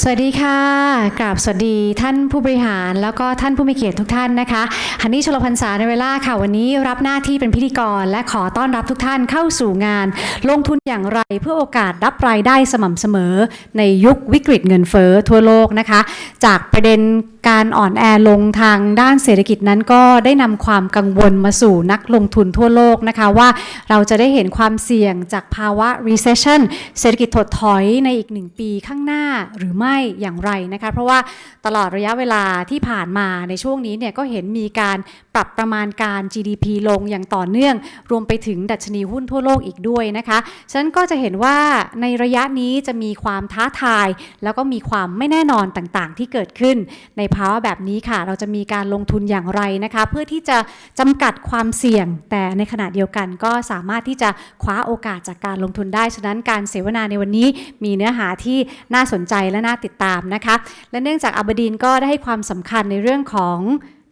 สวัสดีค่ะกราบสวัสดีท่านผู้บริหารแล้วก็ท่านผู้มีเกียรติทุกท่านนะคะฮันนี่ชลพรรษาในเวลาค่ะวันนี้รับหน้าที่เป็นพิธีกรและขอต้อนรับทุกท่านเข้าสู่งานลงทุนอย่างไรเพื่อโอกาสรับรายได้สม่ำเสมอในยุควิกฤตเงินเฟ้อทั่วโลกนะคะจากประเด็นการอ่อนแอลงทางด้านเศรษฐกิจนั้นก็ได้นำความกังวลมาสู่นักลงทุนทั่วโลกนะคะว่าเราจะได้เห็นความเสี่ยงจากภาวะ recession เศรษฐกิจถดถอยในอีก1 ปีข้างหน้าหรือไม่อย่างไรนะคะเพราะว่าตลอดระยะเวลาที่ผ่านมาในช่วงนี้เนี่ยก็เห็นมีการปรับประมาณการ GDP ลงอย่างต่อเนื่องรวมไปถึงดัชนีหุ้นทั่วโลกอีกด้วยนะคะฉะนั้นก็จะเห็นว่าในระยะนี้จะมีความท้าทายแล้วก็มีความไม่แน่นอนต่างๆที่เกิดขึ้นในภาวะแบบนี้ค่ะเราจะมีการลงทุนอย่างไรนะคะเพื่อที่จะจำกัดความเสี่ยงแต่ในขณะเดียวกันก็สามารถที่จะคว้าโอกาสจากการลงทุนได้ฉะนั้นการเสวนาในวันนี้มีเนื้อหาที่น่าสนใจและน่าติดตามนะคะและเนื่องจากอับดีนก็ได้ให้ความสำคัญในเรื่องของ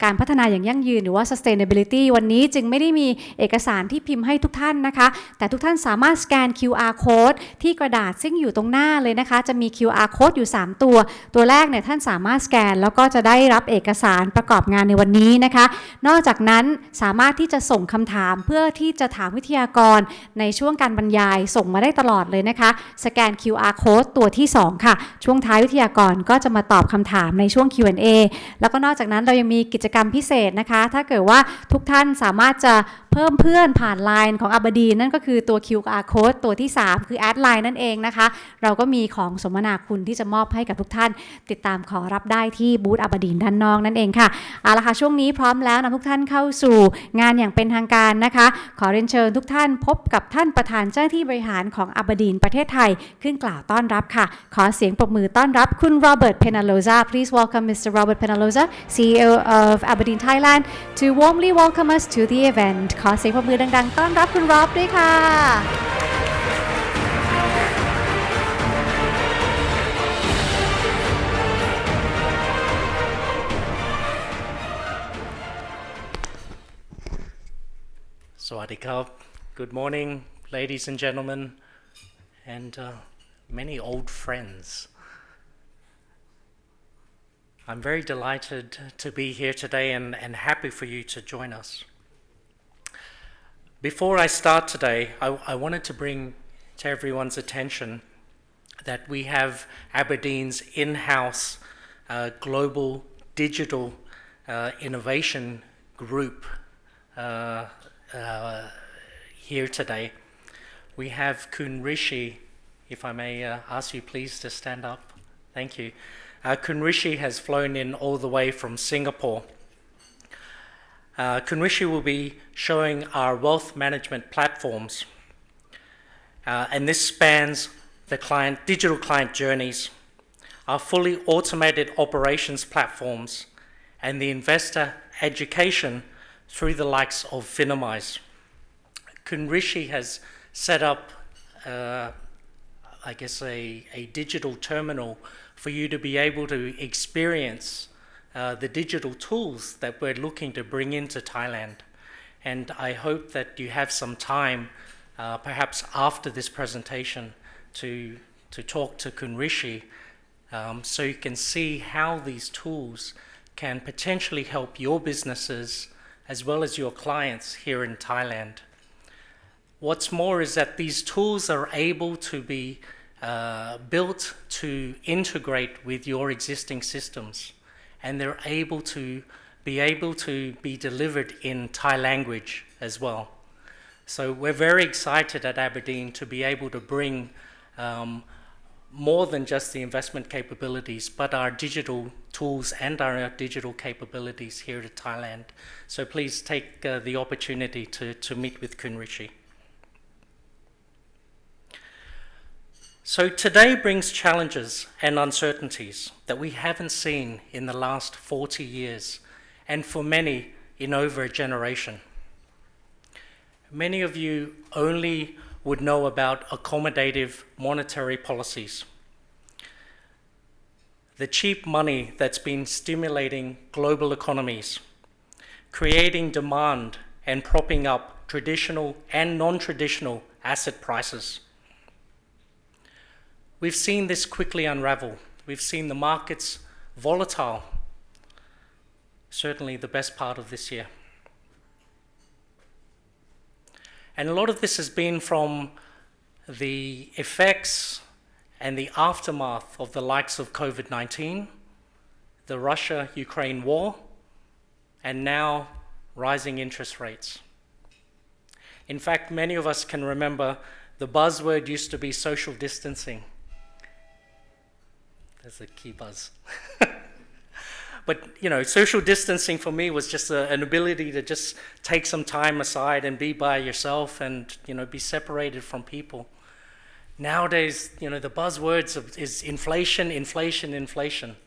การพัฒนาอย่างยั่งยืนหรือว่า sustainability วันนี้จึงไม่ได้มีเอกสารที่พิมพ์ให้ทุกท่านนะคะแต่ทุกท่านสามารถสแกน QR code ที่กระดาษซึ่งอยู่ตรงหน้าเลยนะคะจะมี QR code อยู่3ตัวแรกเนี่ยท่านสามารถสแกนแล้วก็จะได้รับเอกสารประกอบงานในวันนี้นะคะนอกจากนั้นสามารถที่จะส่งคำถามเพื่อที่จะถามวิทยากรในช่วงการบรรยายส่งมาได้ตลอดเลยนะคะสแกน QR code ตัวที่2ค่ะช่วงท้ายวิทยากรก็จะมาตอบคำถามในช่วง Q&A แล้วก็นอกจากนั้นเรายังมีกิจกรรมพิเศษนะคะถ้าเกิดว่าทุกท่านสามารถจะเพิ่มเพื่อนผ่าน LINE ของอับดีนั่นก็คือตัว QR code ตัวที่3คือแอดไลน์นั่นเองนะคะเราก็มีของสมนาคุณที่จะมอบให้กับทุกท่านติดตามขอรับได้ที่บูธอับดีด้านนอกนั่นเองค่ะเอาละค่ะช่วงนี้พร้อมแล้วนำทุกท่านเข้าสู่งานอย่างเป็นทางการนะคะขอเรียนเชิญทุกท่านพบกับท่านประธานเจ้าหน้าที่บริหารของอับดีประเทศไทยขึ้นกล่าวต้อนรับค่ะขอเสียงปรบมือต้อนรับคุณโรเบิร์ตเพนาโลซา Please welcome Mr. Robert Penaloza CEO of Aberdeen Thailand to warmly welcome us to the event ขอเสียงปรบมือดังๆต้อนรับคุณร็อบด้วยค่ะ Sawadee krap. Good morning, ladies and gentlemen, and many old friends. I'm very delighted to be here today and happy for you to join us. Before I start today, I wanted to bring to everyone's attention that we have Aberdeen's in-house global digital innovation group here today. We have Kun Rishi, if I may ask you please to stand up. Thank you. Kun Rishi has flown in all the way from Singapore. Kun Rishi will be showing our wealth management platforms, and this spans the digital client journeys, our fully automated operations platforms, and the investor education through the likes of Finimize. Kun Rishi has set up, I guess, a digital terminal for you to be able to experience the digital tools that we're looking to bring into Thailand. And I hope that you have some time, perhaps after this presentation, to talk to Kun Rishi, so you can see how these tools can potentially help your businesses as well as your clients here in Thailand. What's more is that these tools are able to be built to integrate with your existing systems, and they're able to be delivered in Thai language as well. So we're very excited at Aberdeen to be able to bring more than just the investment capabilities, but our digital tools and our digital capabilities here to Thailand. So please take the opportunity to meet with Kun Rishi. So today brings challenges and uncertainties that we haven't seen in the last 40 years, and for many in over a generation. Many of you only would know about accommodative monetary policies, the cheap money that's been stimulating global economies, creating demand and propping up traditional and non-traditional asset prices. We've seen this quickly unravel we've seen the markets volatile, certainly the best part of this year. And a lot of this has been from the effects and the aftermath of the likes of COVID-19, the Russia-Ukraine war, and now rising interest rates. In fact, many of us can remember the buzzword used to be social distancing. There's a key buzz. But, you know, social distancing for me was just an ability to just take some time aside and be by yourself and, you know, be separated from people. Nowadays, you know, the buzzwords is inflation, inflation, inflation.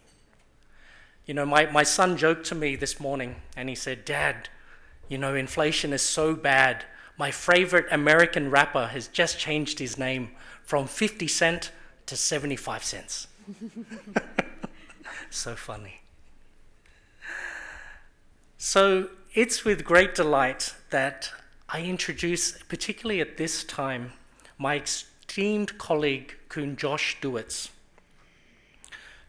You know, my son joked to me this morning and he said, "Dad, you know, inflation is so bad. My favorite American rapper has just changed his name from 50 cent to 75 cents. So funny. So it's with great delight that I introduce, particularly at this time, my esteemed colleague, Kun Josh Duetz.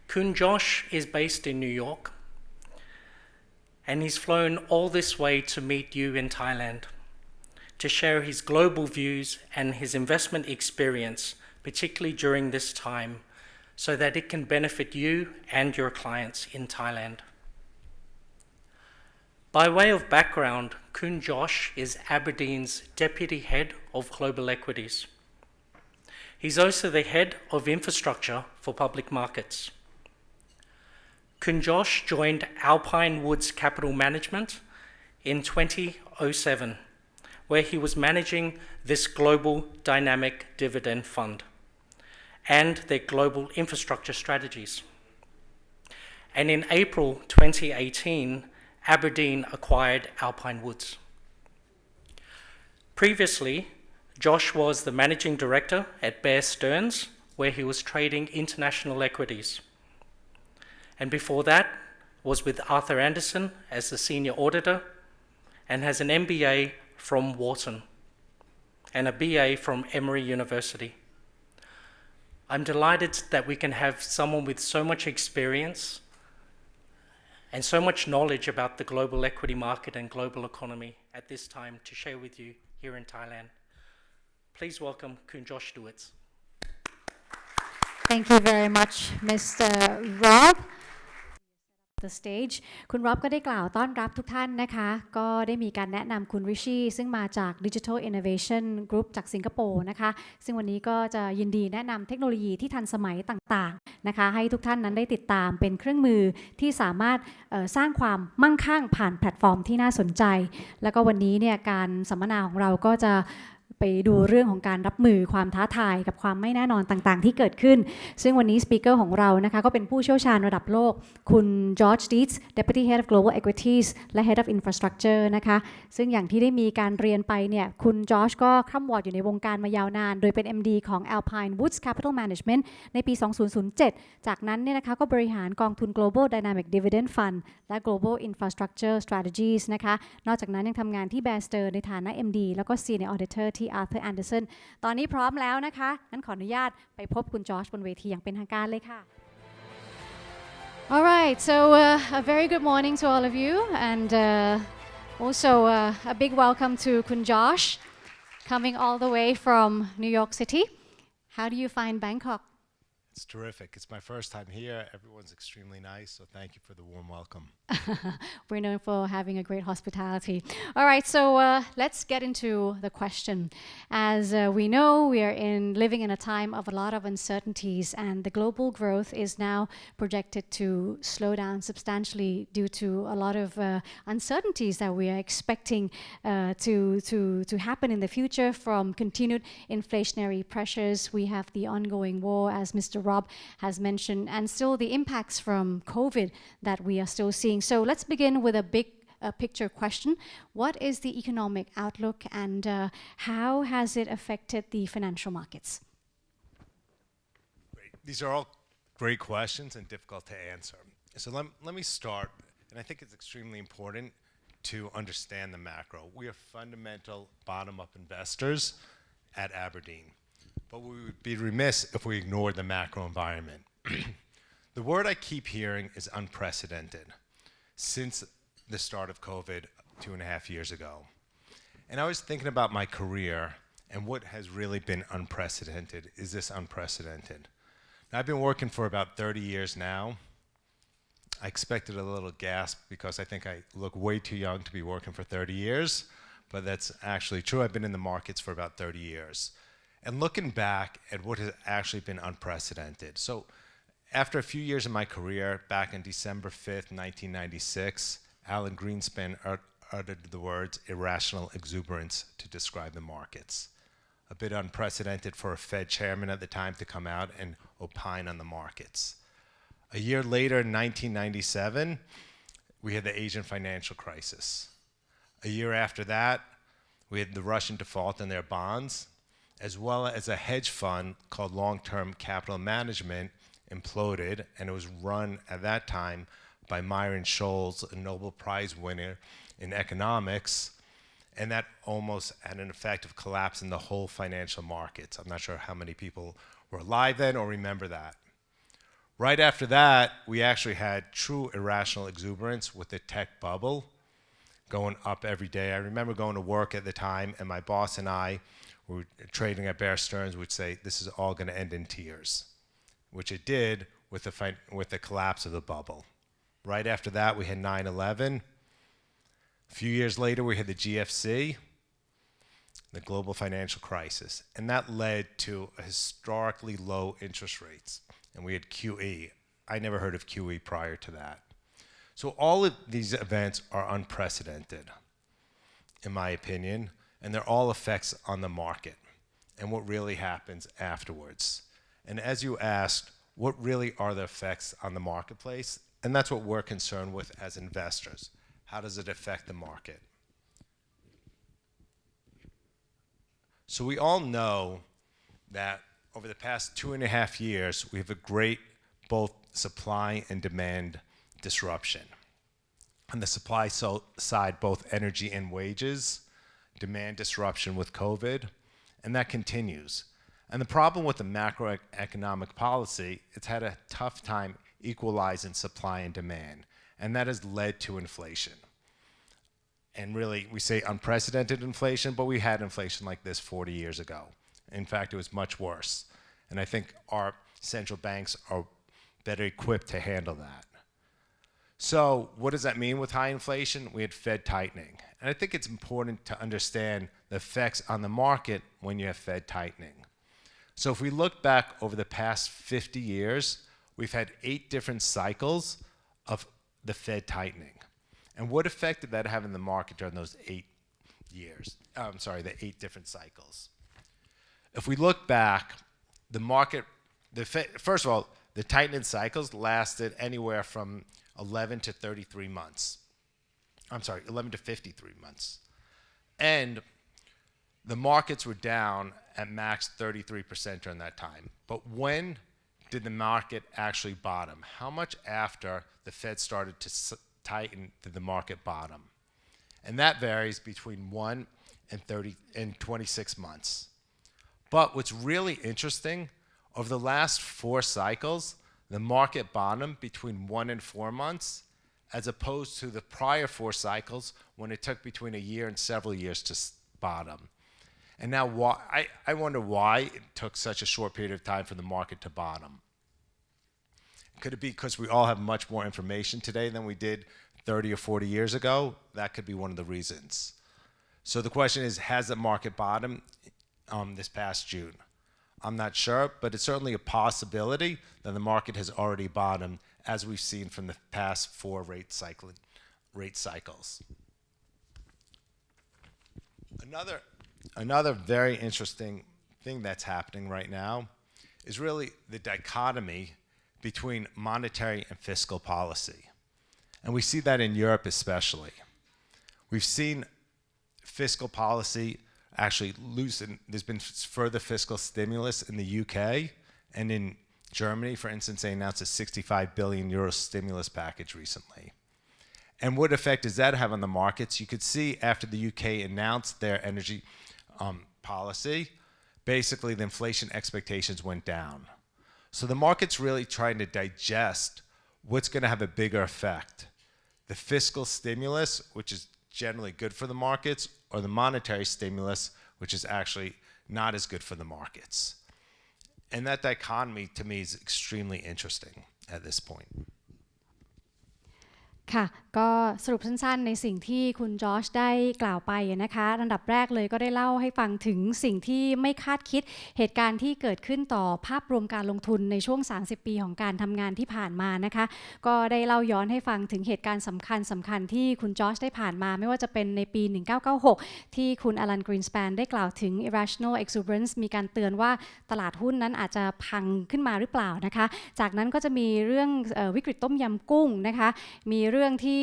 Kun Josh is based in New York, and he's flown all this way to meet you in Thailand, to share his global views and his investment experience, particularly during this time, so that it can benefit you and your clients in Thailand. By way of background, Kun Josh is Aberdeen's Deputy Head of Global Equities. He's also the Head of Infrastructure for Public Markets. Kun Josh joined Alpine Woods Capital Management in 2007, where he was managing this global dynamic dividend fund and their global infrastructure strategies. And in April 2018, Aberdeen acquired Alpine Woods. Previously, Josh was the managing director at Bear Stearns, where he was trading international equities. And before that, was with Arthur Andersen as the senior auditor and has an MBA from Wharton and a BA from Emory University. I'm delighted that we can have someone with so much experience and so much knowledge about the global equity market and global economy at this time to share with you here in Thailand. Please welcome Kun Josh Duetz. Thank you very much, Mr. Rob. The stage คุณร็อบก็ได้กล่าวต้อนรับทุกท่านนะคะก็ได้มีการแนะนำคุณริชี่ซึ่งมาจาก Digital Innovation Group จากสิงคโปร์นะคะซึ่งวันนี้ก็จะยินดีแนะนำเทคโนโลยีที่ทันสมัยต่างๆนะคะให้ทุกท่านนั้นได้ติดตามเป็นเครื่องมือที่สามารถสร้างความมั่งคั่งผ่านแพลตฟอร์มที่น่าสนใจแล้วก็วันนี้เนี่ยการสัมมนาของเราก็จะไปดูเรื่องของการรับมือความท้าทายกับความไม่แน่นอนต่างๆที่เกิดขึ้นซึ่งวันนี้สปีกเกอร์ของเรานะคะก็เป็นผู้เชี่ยวชาญระดับโลกคุณจอร์จดีทส์ Deputy Head of Global Equities และ Head of Infrastructure นะคะซึ่งอย่างที่ได้มีการเรียนไปเนี่ยคุณจอร์จก็คร่ำวอร์ดอยู่ในวงการมายาวนานโดยเป็น MD ของ Alpine Woods Capital Management ในปี 2007 จากนั้นเนี่ยนะคะก็บริหารกองทุน Global Dynamic Dividend Fund และ Global Infrastructure Strategies นะคะนอกจากนั้นยังทำงานที่ Bear Stearns ในฐานะ MD แล้วก็ Senior Auditor ที่ Arthur Andersen ตอนนี้พร้อมแล้วนะคะงั้นขออนุญาตไปพบคุณจอร์จบนเวทีอย่างเป็นทางการเลยค่ะ All right, so a very good morning to all of you and also a big welcome to Kun Josh coming all the way from New York City. How do you find Bangkok? It's terrific. It's my first time here. Everyone's extremely nice, so thank you for the warm welcome. We're known for having a great hospitality. All right, so let's get into the question. As we know, we are living in a time of a lot of uncertainties, and the global growth is now projected to slow down substantially due to a lot of uncertainties that we are expecting to happen in the future from continued inflationary pressures. We have the ongoing war, as Mr. Rob has mentioned, and still the impacts from COVID that we are still seeing. So let's begin with a big picture question. What is the economic outlook and how has it affected the financial markets? Great. These are all great questions and difficult to answer. So let me start, and I think it's extremely important to understand the macro. We are fundamental bottom-up investors at Aberdeen. But we would be remiss if we ignored the macro environment. The word I keep hearing is unprecedented since the start of COVID 2.5 years ago. And I was thinking about my career and what has really been unprecedented. Is this unprecedented? Now, I've been working for about 30 years now. I expected a little gasp because I think I look way too young to be working for 30 years, but that's actually true. I've been in the markets for about 30 years. And looking back at what has actually been unprecedented. So after a few years in my career, back on December 5th, 1996, Alan Greenspan uttered the words irrational exuberance to describe the markets. A bit unprecedented for a Fed chairman at the time to come out and opine on the markets. A year later, in 1997, we had the Asian financial crisis. A year after that, we had the Russian default on their bonds, as well as a hedge fund called Long-Term Capital Management imploded, and it was run at that time by Myron Scholes, a Nobel Prize winner in economics, and that almost had an effect of collapsing the whole financial markets. I'm not sure how many people were alive then or remember that. Right after that, we actually had true irrational exuberance with the tech bubble going up every day. I remember going to work at the time, and my boss and I were trading at Bear Stearns would say, this is all going to end in tears, which it did with the collapse of the bubble. Right after that, we had 9/11. A few years later, we had the GFC, the global financial crisis, and that led to historically low interest rates. And we had QE. I never heard of QE prior to that. So all of these events are unprecedented, in my opinion, and they're all effects on the market and what really happens afterwards. And as you asked, what really are the effects on the marketplace? And that's what we're concerned with as investors. How does it affect the market? So we all know that over the past 2.5 years, we have a great both supply and demand disruption. On the supply side, both energy and wages, demand disruption with COVID, and that continues. And the problem with the macroeconomic policy, it's had a tough time equalizing supply and demand, and that has led to inflation. And really, we say unprecedented inflation, but we had inflation like this 40 years ago. In fact, it was much worse. And I think our central banks are better equipped to handle that. So what does that mean with high inflation? We had Fed tightening. And I think it's important to understand the effects on the market when you have Fed tightening. So if we look back over the past 50 years, we've had 8 different cycles of the Fed tightening. And what effect did that have in the market during those 8 years? The 8 different cycles. If we look back, the market, first of all, the tightening cycles lasted anywhere from 11 to 33 months. 11 to 53 months. And the markets were down at max 33% during that time. But when did the market actually bottom? How much after the Fed started to tighten did the market bottom? And that varies between 1 and 26 months. But what's really interesting, over the last 4 cycles, the market bottomed between 1 and 4 months, as opposed to the prior 4 cycles when it took between a year and several years to bottom. And now I wonder why it took such a short period of time for the market to bottom. Could it be because we all have much more information today than we did 30 or 40 years ago? That could be one of the reasons. So the question is, has the market bottomed this past June? I'm not sure, but it's certainly a possibility that the market has already bottomed, as we've seen from the past 4 rate cycles. Another very interesting thing that's happening right now is really the dichotomy between monetary and fiscal policy. And we see that in Europe especially. We've seen fiscal policy actually loosen. There's been further fiscal stimulus in the UK, and in Germany, for instance, they announced a 65 billion euro stimulus package recently. And what effect does that have on the markets? You could see after the UK announced their energy policy, basically the inflation expectations went down. So the market's really trying to digest what's going to have a bigger effect. The fiscal stimulus, which is generally good for the markets, or the monetary stimulus, which is actually not as good for the markets. And that dichotomy to me is extremely interesting at this point. ค่ะก็สรุปสั้นๆในสิ่งที่คุณจอร์จได้กล่าวไปนะคะอันดับแรกเลยก็ได้เล่าให้ฟังถึงสิ่งที่ไม่คาดคิดเหตุการณ์ที่เกิดขึ้นต่อภาพรวมการลงทุนในช่วง30ปีของการทำงานที่ผ่านมานะคะก็ได้เล่าย้อนให้ฟังถึงเหตุการณ์สำคัญที่คุณจอร์จได้ผ่านมาไม่ว่าจะเป็นในปี1996ที่คุณอลันกรีนสแปนได้กล่าวถึง irrational exuberance มีการเตือนว่าตลาดหุ้นนั้นอาจจะพังขึ้นมาหรือเปล่านะคะจากนั้นก็จะมีเรื่องวิกฤตต้มยำกุ้งนะคะมีเรื่องที่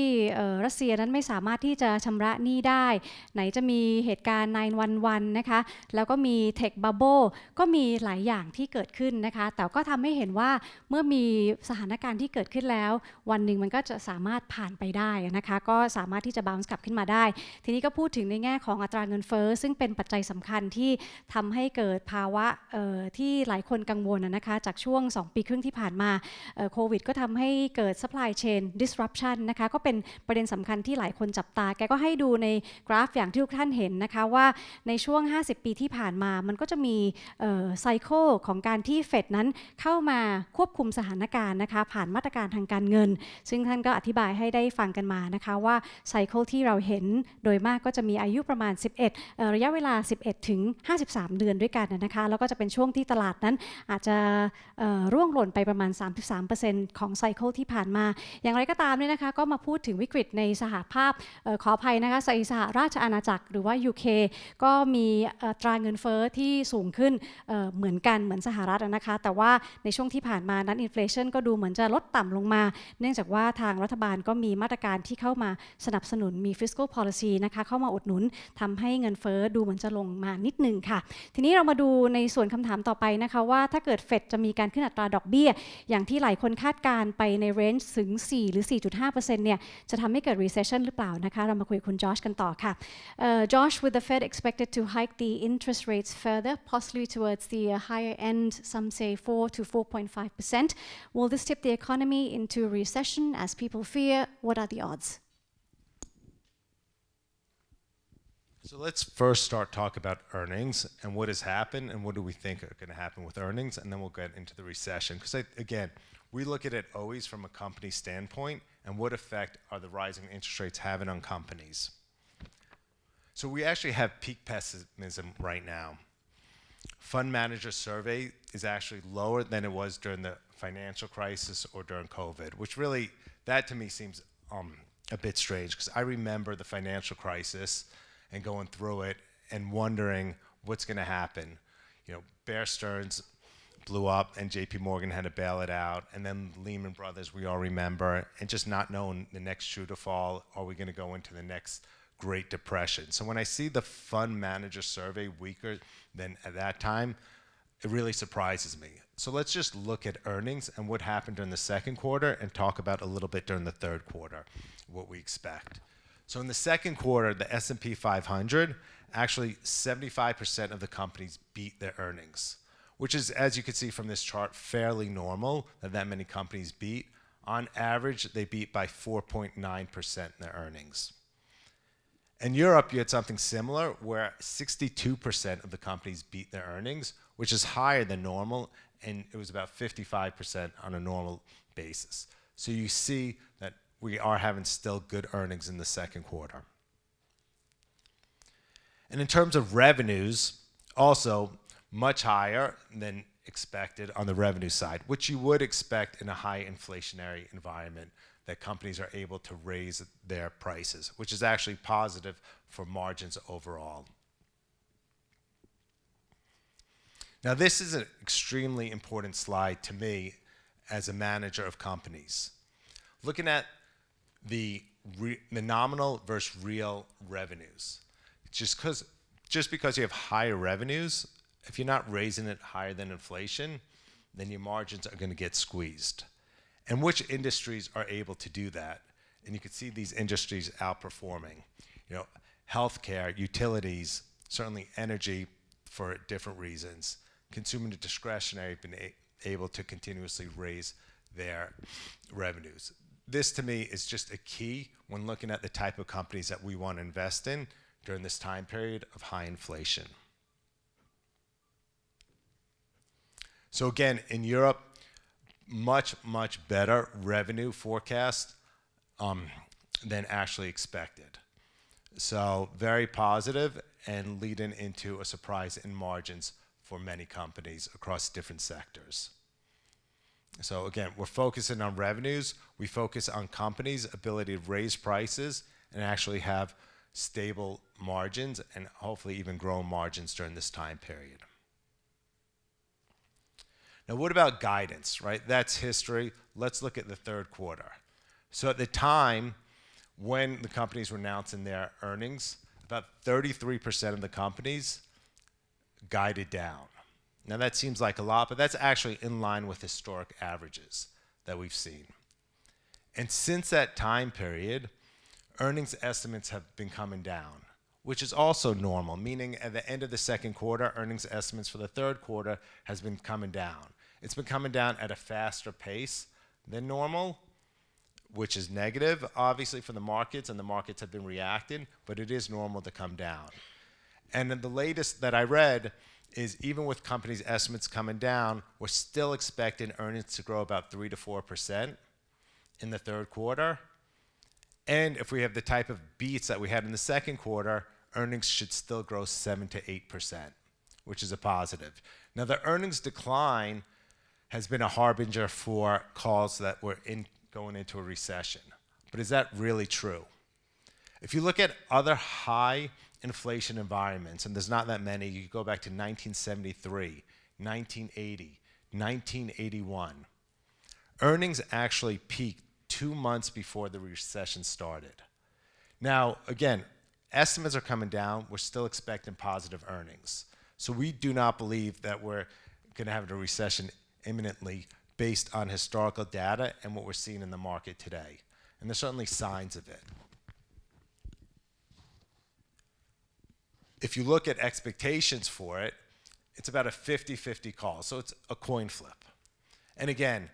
รัสเซียนั้นไม่สามารถที่จะชำระหนี้ได้ไหนจะมีเหตุการณ์911นะคะแล้วก็มี Tech Bubble ก็มีหลายอย่างที่เกิดขึ้นนะคะแต่ก็ทำให้เห็นว่าเมื่อมีสถานการณ์ที่เกิดขึ้นแล้ววันหนึ่งมันก็จะสามารถผ่านไปได้นะคะก็สามารถที่จะ bounce กลับขึ้นมาได้ทีนี้ก็พูดถึงในแง่ของอัตราเงินเฟ้อซึ่งเป็นปัจจัยสำคัญที่ทำให้เกิดภาวะที่หลายคนกังวลนะคะจากช่วง2ปีครึ่งที่ผ่านมาโควิดก็ทำให้เกิด supply chain disruption นะคะก็เป็นประเด็นสำคัญที่หลายคนจับตาแกก็ให้ดูในกราฟอย่างที่ทุกท่านเห็นนะคะว่าในช่วง50ปีที่ผ่านมามันก็จะมีไซเคิลของการที่เฟดนั้นเข้ามาควบคุมสถานการณ์นะคะผ่านมาตรการทางการเงินซึ่งท่านก็อธิบายให้ได้ฟังกันมานะคะว่าไซเคิลที่เราเห็นโดยมากก็จะมีอายุประมาณ11ระยะเวลา11ถึง53เดือนด้วยกันนะคะแล้วก็จะเป็นช่วงที่ตลาดนั้นอาจจะร่วงหล่นไปประมาณ 33% ของไซเคิลที่ผ่านมาอย่างไรก็ตามเนี่ยนะคะก็มาพูดถึงวิกฤตในสหภาพขออภัยนะคะสหราชอาณาจักรหรือว่า UK ก็มีอัตราเงินเฟ้อที่สูงขึ้นเหมือนกันเหมือนสหรัฐนะคะแต่ว่าในช่วงที่ผ่านมานั้นอินเฟลชันก็ดูเหมือนจะลดต่ำลงมาเนื่องจากว่าทางรัฐบาลก็มีมาตรการที่เข้ามาสนับสนุนมี fiscal policy นะคะเข้ามาอุดหนุนทำให้เงินเฟ้อดูเหมือนจะลงมานิดนึงค่ะทีนี้เรามาดูในส่วนคำถามต่อไปนะคะว่าถ้าเกิดเฟดจะมีการขึ้นอัตราดอกเบี้ยอย่างที่หลายคนคาดการไปในเรนจ์ถึง4หรือ 4.5% เนี่ยจะทำให้เกิด recession หรือเปล่านะคะเรามาคุยกับคุณจอชกันต่อค่ะJosh, with the Fed expected to hike the interest rates further, possibly towards the higher end, some say 4 to 4.5%, will this tip the economy into recession as people fear? What are the odds? So let's first start talk about earnings and what has happened and what do we think are going to happen with earnings, and then we'll get into the recession. Because again, we look at it always from a company standpoint and what effect are the rising interest rates having on companies. So we actually have peak pessimism right now. Fund manager survey is actually lower than it was during the financial crisis or during COVID, which really, that to me seems a bit strange because I remember the financial crisis and going through it and wondering what's going to happen. You know, Bear Stearns blew up and JP Morgan had to bail it out, and then Lehman Brothers we all remember, and just not knowing the next shoe to fall, are we going to go into the next Great Depression? So when I see the fund manager survey weaker than at that time, it really surprises me. So let's just look at earnings and what happened during the second quarter and talk about a little bit during the third quarter, what we expect. So in the second quarter, the S&P 500, actually 75% of the companies beat their earnings, which is, as you can see from this chart, fairly normal that many companies beat. On average, they beat by 4.9% in their earnings. In Europe, you had something similar where 62% of the companies beat their earnings, which is higher than normal, and it was about 55% on a normal basis. So you see that we are having still good earnings in the second quarter. And in terms of revenues, also much higher than expected on the revenue side, which you would expect in a high inflationary environment, that companies are able to raise their prices, which is actually positive for margins overall. Now, this is an extremely important slide to me as a manager of companies. Looking at the nominal versus real revenues. Just because you have higher revenues, if you're not raising it higher than inflation, then your margins are going to get squeezed. And which industries are able to do that? And you can see these industries outperforming. You know, healthcare, utilities, certainly energy for different reasons. Consumer discretionary been able to continuously raise their revenues. This to me is just a key when looking at the type of companies that we want to invest in during this time period of high inflation. So again, in Europe, much better revenue forecast than actually expected. So very positive and leading into a surprise in margins for many companies across different sectors. So again, we're focusing on revenues. We focus on companies' ability to raise prices and actually have stable margins and hopefully even grow margins during this time period. Now, what about guidance, right? That's history. Let's look at the third quarter. So at the time when the companies were announcing their earnings, about 33% of the companies guided down. Now that seems like a lot, but that's actually in line with historic averages that we've seen. And since that time period, earnings estimates have been coming down, which is also normal, meaning at the end of the second quarter, earnings estimates for the third quarter has been coming down. It's been coming down at a faster pace than normal, which is negative, obviously, for the markets, and the markets have been reacting, but it is normal to come down. And then the latest that I read is even with companies' estimates coming down, we're still expecting earnings to grow about 3 to 4% in the third quarter. And if we have the type of beats that we had in the second quarter, earnings should still grow 7 to 8%, which is a positive. Now, the earnings decline has been a harbinger for calls that we're going into a recession. But is that really true? If you look at other high inflation environments, and there's not that many, you go back to 1973, 1980, 1981. Earnings actually peaked 2 months before the recession started. Now, again, estimates are coming down. We're still expecting positive earnings. So we do not believe that we're going to have a recession imminently based on historical data and what we're seeing in the market today. And there's certainly signs of it. If you look at expectations for it, it's about a 50-50 call. So it's a coin flip. And again,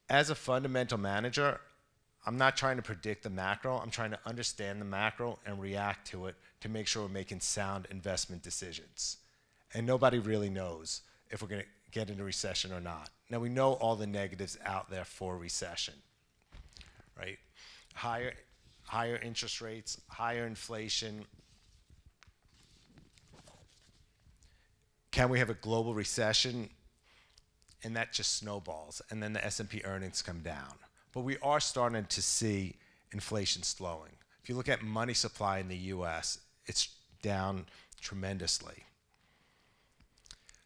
as a fundamental manager, I'm not trying to predict the macro. I'm trying to understand the macro and react to it to make sure we're making sound investment decisions. And nobody really knows if we're going to get into recession or not. Now, we know all the negatives out there for recession, right? Higher interest rates, higher inflation. Can we have a global recession? And that just snowballs, and then the S&P earnings come down. But we are starting to see inflation slowing. If you look at money supply in the US, it's down tremendously.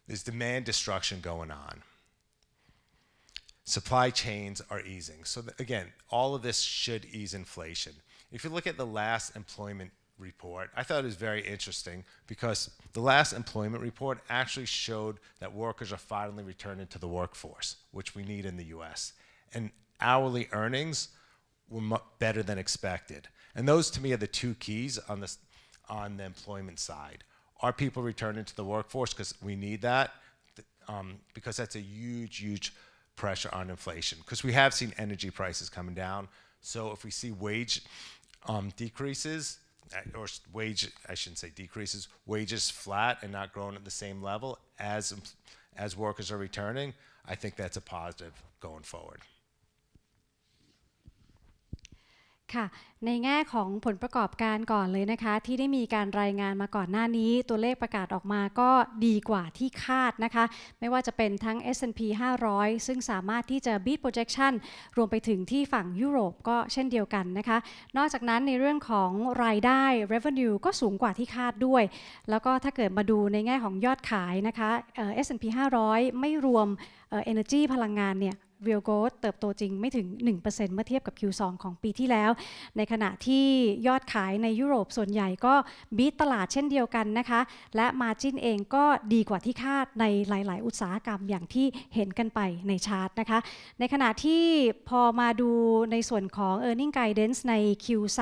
There's demand destruction going on. Supply chains are easing. So again, all of this should ease inflation. If you look at the last employment report, I thought it was very interesting because the last employment report actually showed that workers are finally returning to the workforce, which we need in the US. And hourly earnings were better than expected. And those to me are the two keys on the employment side. Are people returning to the workforce? Because we need that, because that's a huge pressure on inflation. Because we have seen energy prices coming down. So if we see wage decreases, or I shouldn't say decreases, wages flat and not growing at the same level as workers are returning, I think that's a positive going forward. ค่ะในแง่ของผลประกอบการก่อนเลยนะคะที่ได้มีการรายงานมาก่อนหน้านี้ตัวเลขประกาศออกมาก็ดีกว่าที่คาดนะคะไม่ว่าจะเป็นทั้ง S&P 500 ซึ่งสามารถที่จะ beat projection รวมไปถึงที่ฝั่งยุโรปก็เช่นเดียวกันนะคะนอกจากนั้นในเรื่องของรายได้ revenue ก็สูงกว่าที่คาดด้วยแล้วก็ถ้าเกิดมาดูในแง่ของยอดขายนะคะS&P 500 ไม่รวมenergy พลังงานเนี่ย real growth เติบโตจริงไม่ถึง 1% เมื่อเทียบกับ Q2 ของปีที่แล้วในขณะที่ยอดขายในยุโรปส่วนใหญ่ก็บีทตลาดเช่นเดียวกันนะคะและ margin เองก็ดีกว่าที่คาดในหลายๆอุตสาหกรรมอย่างที่เห็นกันไปในชาร์ตนะคะในขณะที่พอมาดูในส่วนของ earning guidance ใน Q3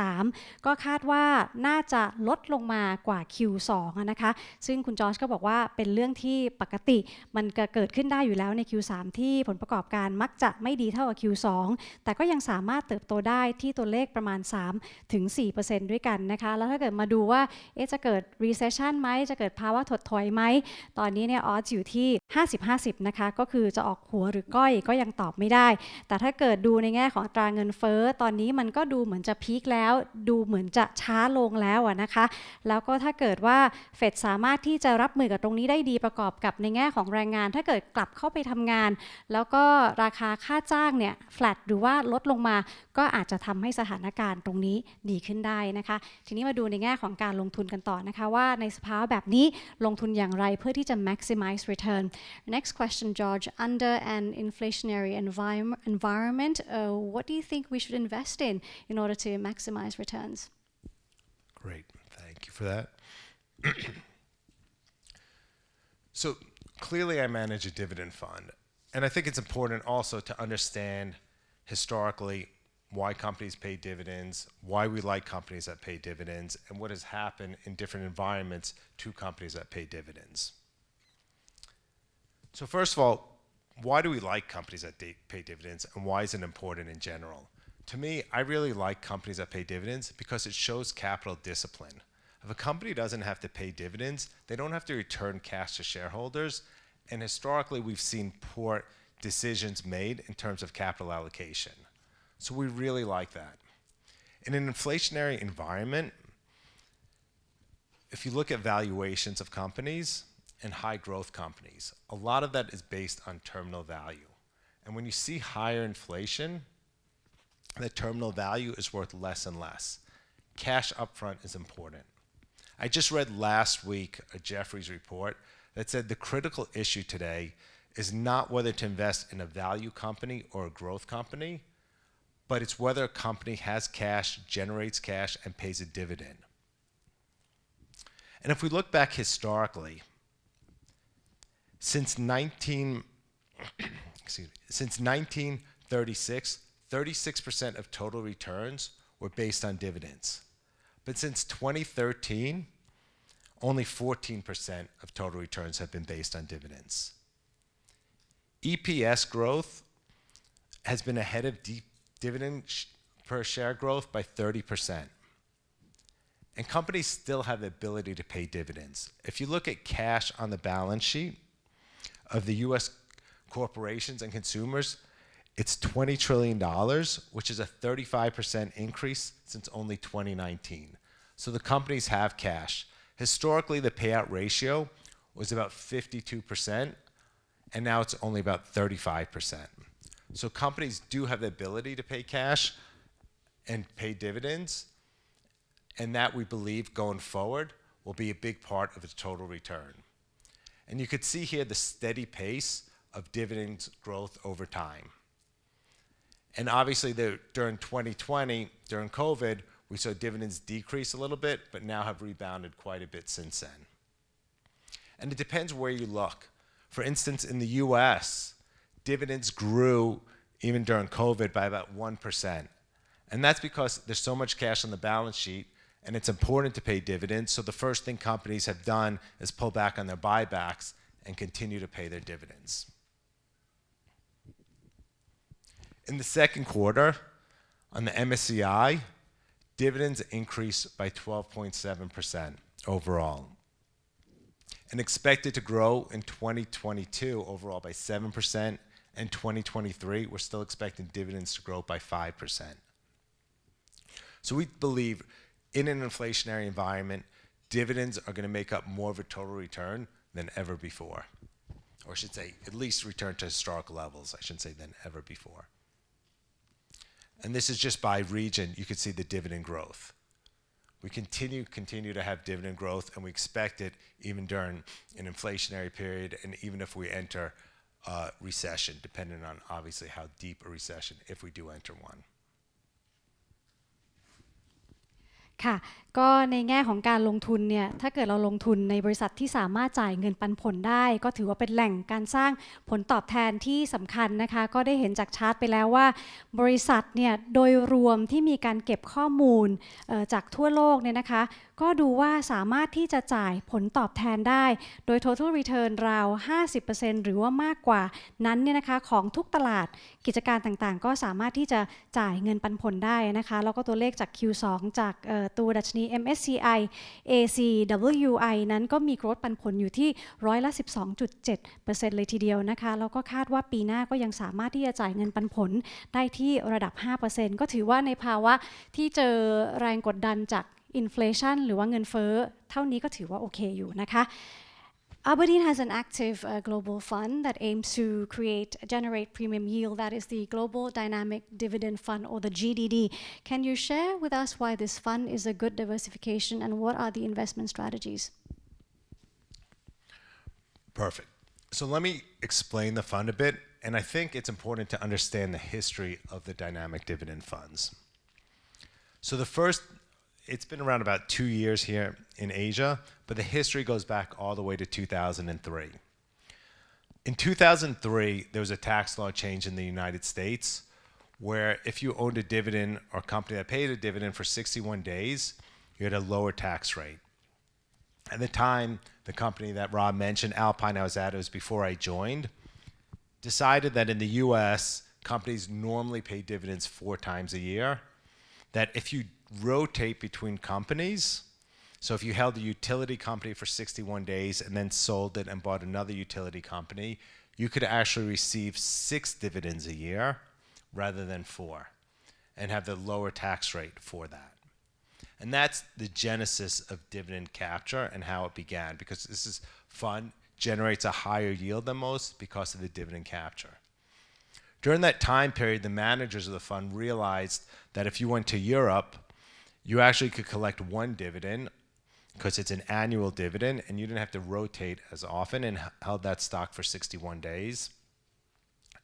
ก็คาดว่าน่าจะลดลงมากว่า Q2 นะคะซึ่งคุณจอร์จก็บอกว่าเป็นเรื่องที่ปกติมันเกิดขึ้นได้อยู่แล้วใน Q3 ที่ผลประกอบการมักจะไม่ดีเท่ากับ Q2 แต่ก็ยังสามารถเติบโตได้ที่ตัวเลขประมาณ 3-4% ด้วยกันนะคะแล้วถ้าเกิดมาดูว่าจะเกิด recession ไหมจะเกิดภาวะถดถอยไหมตอนนี้เนี่ย odds อยู่ที่ 50-50 นะคะก็คือจะออกหัวหรือก้อยก็ยังตอบไม่ได้แต่ถ้าเกิดดูในแง่ของอัตราเงินเฟ้อตอนนี้มันก็ดูเหมือนจะพีคแล้วดูเหมือนจะช้าลงแล้วนะคะแล้วก็ถ้าเกิดว่าเฟดสามารถที่จะรับมือกับตรงนี้ได้ดีประกอบกับในแง่ของแรงงานถ้าเกิดกลับเข้าไปทำงานแล้วก็ราคาค่าจ้างเนี่ย flat หรือว่าลดลงมาก็อาจจะทำให้สถานการณ์ตรงนี้ดีขึ้นได้นะคะทีนี้มาดูในแง่ของการลงทุนกันต่อนะคะว่าในสภาวะแบบนี้ลงทุนอย่างไรเพื่อที่จะ maximize return. Next question, George. Under an inflationary environment, what do you think we should invest in order to maximize returns? Great, thank you for that. So clearly I manage a dividend fund, and I think it's important also to understand historically why companies pay dividends, why we like companies that pay dividends, and what has happened in different environments to companies that pay dividends. So first of all, why do we like companies that pay dividends, and why is it important in general? To me, I really like companies that pay dividends because it shows capital discipline. If a company doesn't have to pay dividends, they don't have to return cash to shareholders, and historically we've seen poor decisions made in terms of capital allocation. So we really like that. In an inflationary environment, if you look at valuations of companies and high growth companies, a lot of that is based on terminal value. And when you see higher inflation, the terminal value is worth less and less. Cash upfront is important. I just read last week a Jefferies report that said the critical issue today is not whether to invest in a value company or a growth company, but it's whether a company has cash, generates cash, and pays a dividend. And if we look back historically, since 1936, 36% of total returns were based on dividends. But since 2013, only 14% of total returns have been based on dividends. EPS growth has been ahead of dividend per share growth by 30%. And companies still have the ability to pay dividends. If you look at cash on the balance sheet of the US corporations and consumers, it's $20 trillion, which is a 35% increase since only 2019. So the companies have cash. Historically, the payout ratio was about 52%, and now it's only about 35%. So companies do have the ability to pay cash and pay dividends, and that we believe going forward will be a big part of the total return. And you could see here the steady pace of dividends growth over time. And obviously during 2020, during COVID, we saw dividends decrease a little bit, but now have rebounded quite a bit since then. And it depends where you look. For instance, in the US, dividends grew even during COVID by about 1%. And that's because there's so much cash on the balance sheet, and it's important to pay dividends. So the first thing companies have done is pull back on their buybacks and continue to pay their dividends. In the second quarter, on the MSCI, dividends increased by 12.7% overall, and expected to grow in 2022 overall by 7%, and 2023 we're still expecting dividends to grow by 5%. So we believe in an inflationary environment, dividends are going to make up more of a total return than ever before, or I should say at least return to historical levels. I shouldn't say than ever before. And this is just by region. You can see the dividend growth. We continue to have dividend growth, and we expect it even during an inflationary period, and even if we enter recession, depending on obviously how deep a recession, if we do enter one. ค่ะก็ในแง่ของการลงทุนเนี่ยถ้าเกิดเราลงทุนในบริษัทที่สามารถจ่ายเงินปันผลได้ก็ถือว่าเป็นแหล่งการสร้างผลตอบแทนที่สำคัญนะคะก็ได้เห็นจากชาร์ตไปแล้วว่าบริษัทเนี่ยโดยรวมที่มีการเก็บข้อมูลจากทั่วโลกเนี่ยนะคะก็ดูว่าสามารถที่จะจ่ายผลตอบแทนได้โดย total return ราว 50% หรือว่ามากกว่านั้นเนี่ยนะคะของทุกตลาดกิจการต่างๆก็สามารถที่จะจ่ายเงินปันผลได้นะคะแล้วก็ตัวเลขจาก Q2 จากตัวดัชนี MSCI ACWI นั้นก็มีโกรธปันผลอยู่ที่12.7% เลยทีเดียวนะคะแล้วก็คาดว่าปีหน้าก็ยังสามารถที่จะจ่ายเงินปันผลได้ที่ระดับ 5% ก็ถือว่าในภาวะที่เจอแรงกดดันจากอินฟลชันหรือว่าเงินเฟ้อเท่านี้ก็ถือว่าโอเคอยู่นะคะ Aberdeen has an active global fund that aims to generate premium yield. That is the Global Dynamic Dividend Fund, or the GDD. Can you share with us why this fund is a good diversification and what are the investment strategies? Perfect. So let me explain the fund a bit, and I think it's important to understand the history of the dynamic dividend funds. So it's been around about 2 years here in Asia, but the history goes back all the way to 2003. In 2003, there was a tax law change in the United States where if you owned a dividend or a company that paid a dividend for 61 days, you had a lower tax rate. At the time, the company that Rob mentioned, Alpine, I was at, it was before I joined, decided that in the US, companies normally pay dividends 4 times a year, that if you rotate between companies, so if you held a utility company for 61 days and then sold it and bought another utility company, you could actually receive 6 dividends a year rather than 4 and have the lower tax rate for that. And that's the genesis of dividend capture and how it began, because this fund generates a higher yield than most because of the dividend capture. During that time period, the managers of the fund realized that if you went to Europe, you actually could collect one dividend because it's an annual dividend and you didn't have to rotate as often and held that stock for 61 days.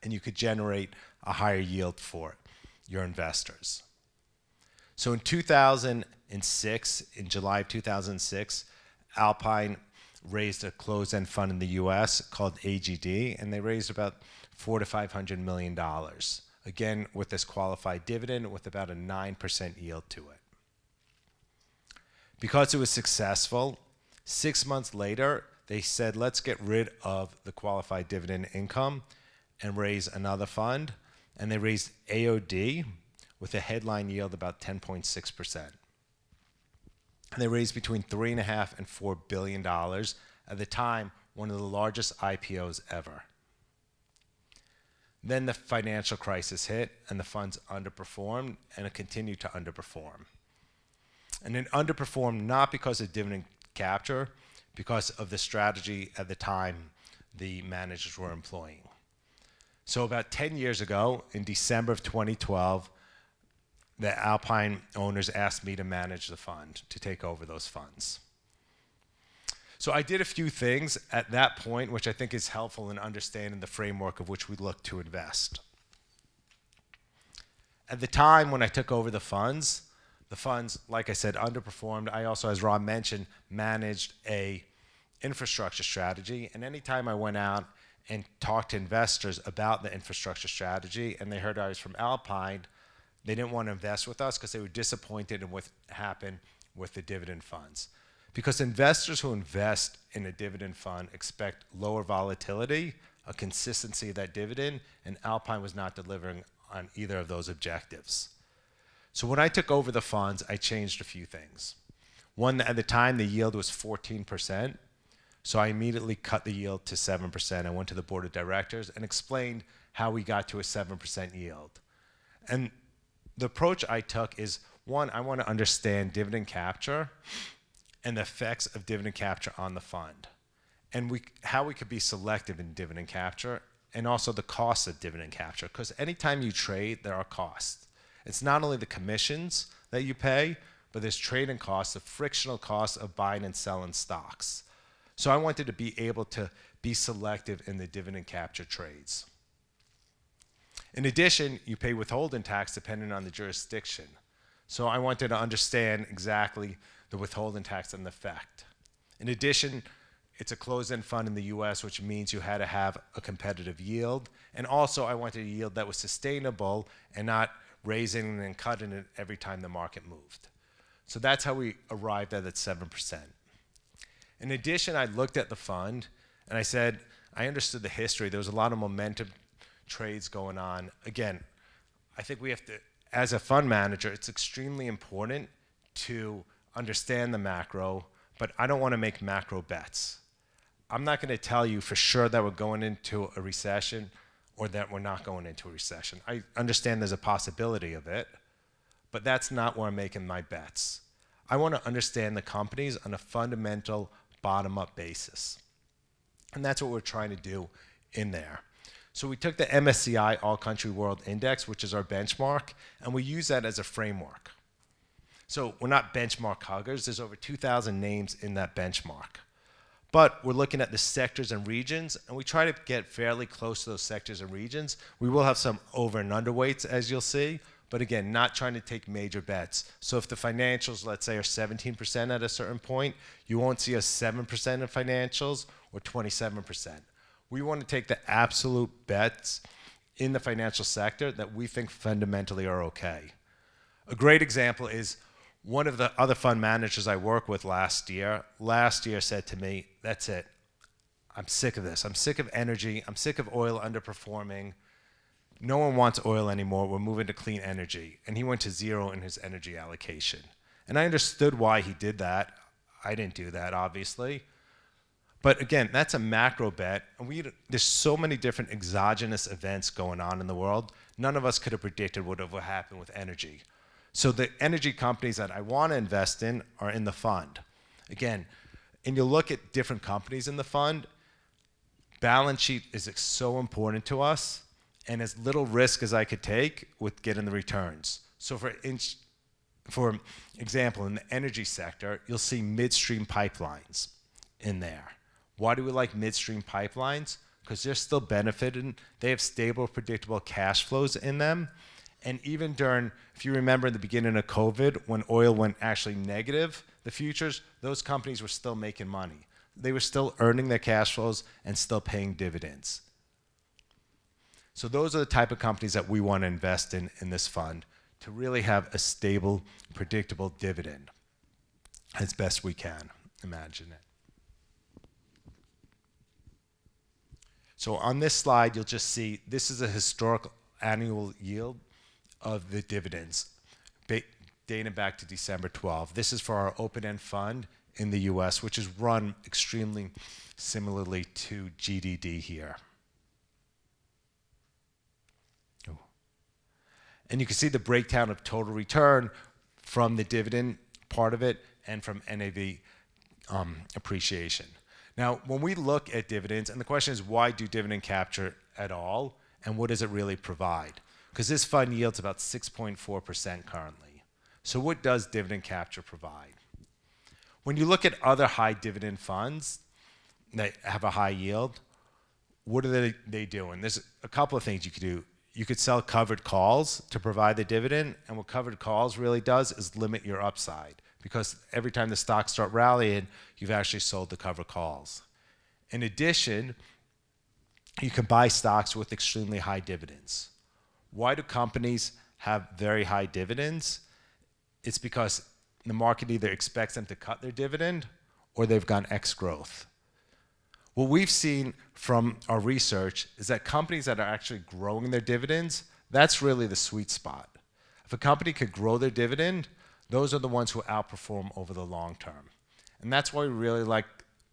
And you could generate a higher yield for your investors. So in 2006, in July of 2006, Alpine raised a closed-end fund in the US called AGD, and they raised about $400 to $500 million. Again, with this qualified dividend with about a 9% yield to it. Because it was successful, 6 months later, they said, let's get rid of the qualified dividend income and raise another fund. And they raised AOD with a headline yield about 10.6%. And they raised between $3.5 and $4 billion, at the time, one of the largest IPOs ever. Then the financial crisis hit and the funds underperformed, and it continued to underperform. And it underperformed not because of dividend capture, because of the strategy at the time the managers were employing. So about 10 years ago, in December of 2012, the Alpine owners asked me to manage the fund, to take over those funds. So I did a few things at that point, which I think is helpful in understanding the framework of which we look to invest. At the time when I took over the funds, like I said, underperformed. I also, as Rob mentioned, managed a infrastructure strategy. And anytime I went out and talked to investors about the infrastructure strategy, and they heard I was from Alpine, they didn't want to invest with us because they were disappointed in what happened with the dividend funds. Because investors who invest in a dividend fund expect lower volatility, a consistency of that dividend, and Alpine was not delivering on either of those objectives. So when I took over the funds, I changed a few things. One, at the time, the yield was 14%. So I immediately cut the yield to 7%. I went to the board of directors and explained how we got to a 7% yield. And the approach I took is, one, I want to understand dividend capture and the effects of dividend capture on the fund, and how we could be selective in dividend capture, and also the cost of dividend capture. Because anytime you trade, there are costs. It's not only the commissions that you pay, but there's trading costs, the frictional costs of buying and selling stocks. So I wanted to be able to be selective in the dividend capture trades. In addition, you pay withholding tax depending on the jurisdiction. So I wanted to understand exactly the withholding tax and the effect. In addition, it's a closed-end fund in the US, which means you had to have a competitive yield. And also, I wanted a yield that was sustainable and not raising and cutting it every time the market moved. So that's how we arrived at that 7%. In addition, I looked at the fund and I said, I understood the history. There was a lot of momentum trades going on. Again, I think we have to, as a fund manager, it's extremely important to understand the macro, but I don't want to make macro bets. I'm not going to tell you for sure that we're going into a recession or that we're not going into a recession. I understand there's a possibility of it, but that's not where I'm making my bets. I want to understand the companies on a fundamental bottom-up basis. And that's what we're trying to do in there. So we took the MSCI All Country World Index, which is our benchmark, and we use that as a framework. So we're not benchmark huggers. There's over 2,000 names in that benchmark. But we're looking at the sectors and regions, and we try to get fairly close to those sectors and regions. We will have some over and underweights, as you'll see, but again, not trying to take major bets. So if the financials, let's say, are 17% at a certain point, you won't see us 7% in financials or 27%. We want to take the absolute bets in the financial sector that we think fundamentally are okay. A great example is one of the other fund managers I worked with last year said to me, that's it. I'm sick of this. I'm sick of energy. I'm sick of oil underperforming. No one wants oil anymore. We're moving to clean energy. And he went to zero in his energy allocation. And I understood why he did that. I didn't do that, obviously. But again, that's a macro bet. And there's so many different exogenous events going on in the world. None of us could have predicted what would happen with energy. So the energy companies that I want to invest in are in the fund. Again, and you look at different companies in the fund, balance sheet is so important to us, and as little risk as I could take with getting the returns. So for example, in the energy sector, you'll see midstream pipelines in there. Why do we like midstream pipelines? Because they're still benefiting. They have stable, predictable cash flows in them. And even during, if you remember in the beginning of COVID, when oil went actually negative, the futures, those companies were still making money. They were still earning their cash flows and still paying dividends. So those are the type of companies that we want to invest in this fund to really have a stable, predictable dividend as best we can imagine it. So on this slide, you'll just see this is a historical annual yield of the dividends dating back to December 12. This is for our open-end fund in the US, which is run extremely similarly to GDD here. Oh. And you can see the breakdown of total return from the dividend part of it and from NAV appreciation. Now, when we look at dividends, and the question is, why do dividend capture at all, and what does it really provide? Because this fund yields about 6.4% currently. So what does dividend capture provide? When you look at other high dividend funds that have a high yield, what are they doing? There's a couple of things you could do. You could sell covered calls to provide the dividend, and what covered calls really does is limit your upside, because every time the stocks start rallying, you've actually sold the covered calls. In addition, you can buy stocks with extremely high dividends. Why do companies have very high dividends? It's because the market either expects them to cut their dividend or they've gone X growth. What we've seen from our research is that companies that are actually growing their dividends, that's really the sweet spot. If a company could grow their dividend, those are the ones who outperform over the long term. And that's why we really like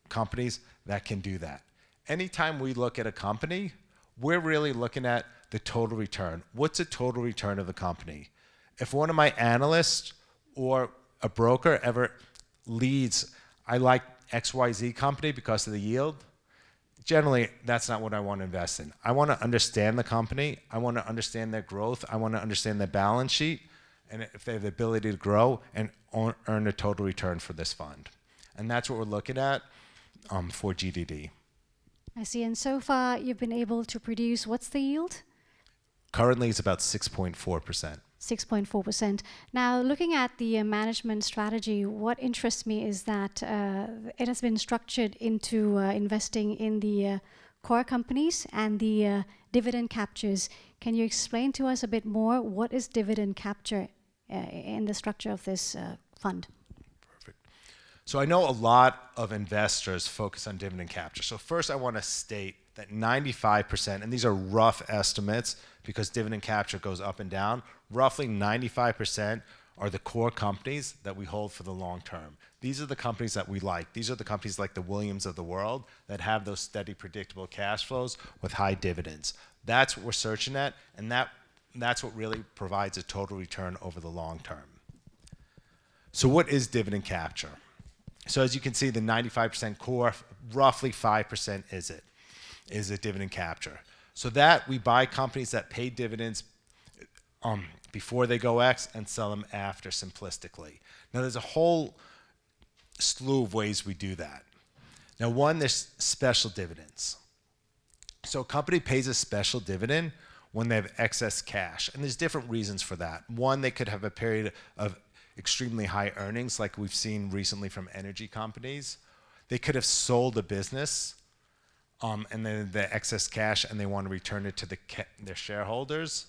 companies that can do that. Anytime we look at a company, we're really looking at the total return. What's the total return of the company? If one of my analysts or a broker ever leads, I like XYZ company because of the yield, generally that's not what I want to invest in. I want to understand the company. I want to understand their growth. I want to understand their balance sheet, and if they have the ability to grow and earn a total return for this fund. And that's what we're looking at for GDD. I see. And so far, you've been able to produce, what's the yield? Currently, it's about 6.4%. 6.4%. Now, looking at the management strategy, what interests me is that it has been structured into investing in the core companies and the dividend captures. Can you explain to us a bit more what is dividend capture in the structure of this fund? Perfect. So I know a lot of investors focus on dividend capture. So first I want to state that 95%, and these are rough estimates because dividend capture goes up and down, roughly 95% are the core companies that we hold for the long term. These are the companies that we like. These are the companies like the Williams of the world that have those steady, predictable cash flows with high dividends. That's what we're searching at, and that's what really provides a total return over the long term. So what is dividend capture? So as you can see, the 95% core, roughly 5% is a dividend capture. So that we buy companies that pay dividends before they go X and sell them after simplistically. Now there's a whole slew of ways we do that. Now one, there's special dividends. So a company pays a special dividend when they have excess cash. And there's different reasons for that. One, they could have a period of extremely high earnings like we've seen recently from energy companies. They could have sold a business and then the excess cash and they want to return it to their shareholders.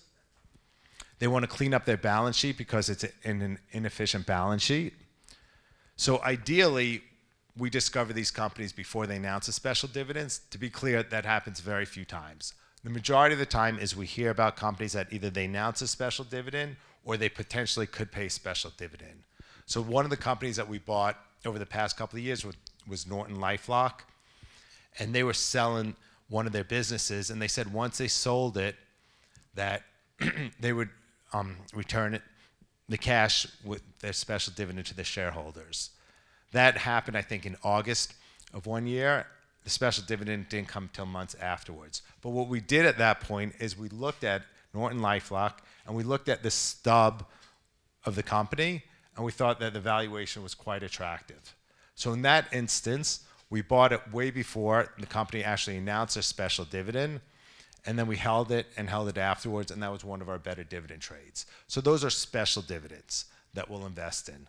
They want to clean up their balance sheet because it's an inefficient balance sheet. So ideally, we discover these companies before they announce a special dividends. To be clear, that happens very few times. The majority of the time is we hear about companies that either they announce a special dividend or they potentially could pay special dividend. So one of the companies that we bought over the past couple of years was Norton LifeLock, and they were selling one of their businesses, and they said once they sold it, that they would return it, the cash with their special dividend to the shareholders. That happened, I think, in August of one year. The special dividend didn't come till months afterwards. But what we did at that point is we looked at Norton LifeLock and we looked at the stub of the company and we thought that the valuation was quite attractive. So in that instance, we bought it way before the company actually announced a special dividend, and then we held it afterwards, and that was one of our better dividend trades. So those are special dividends that we'll invest in.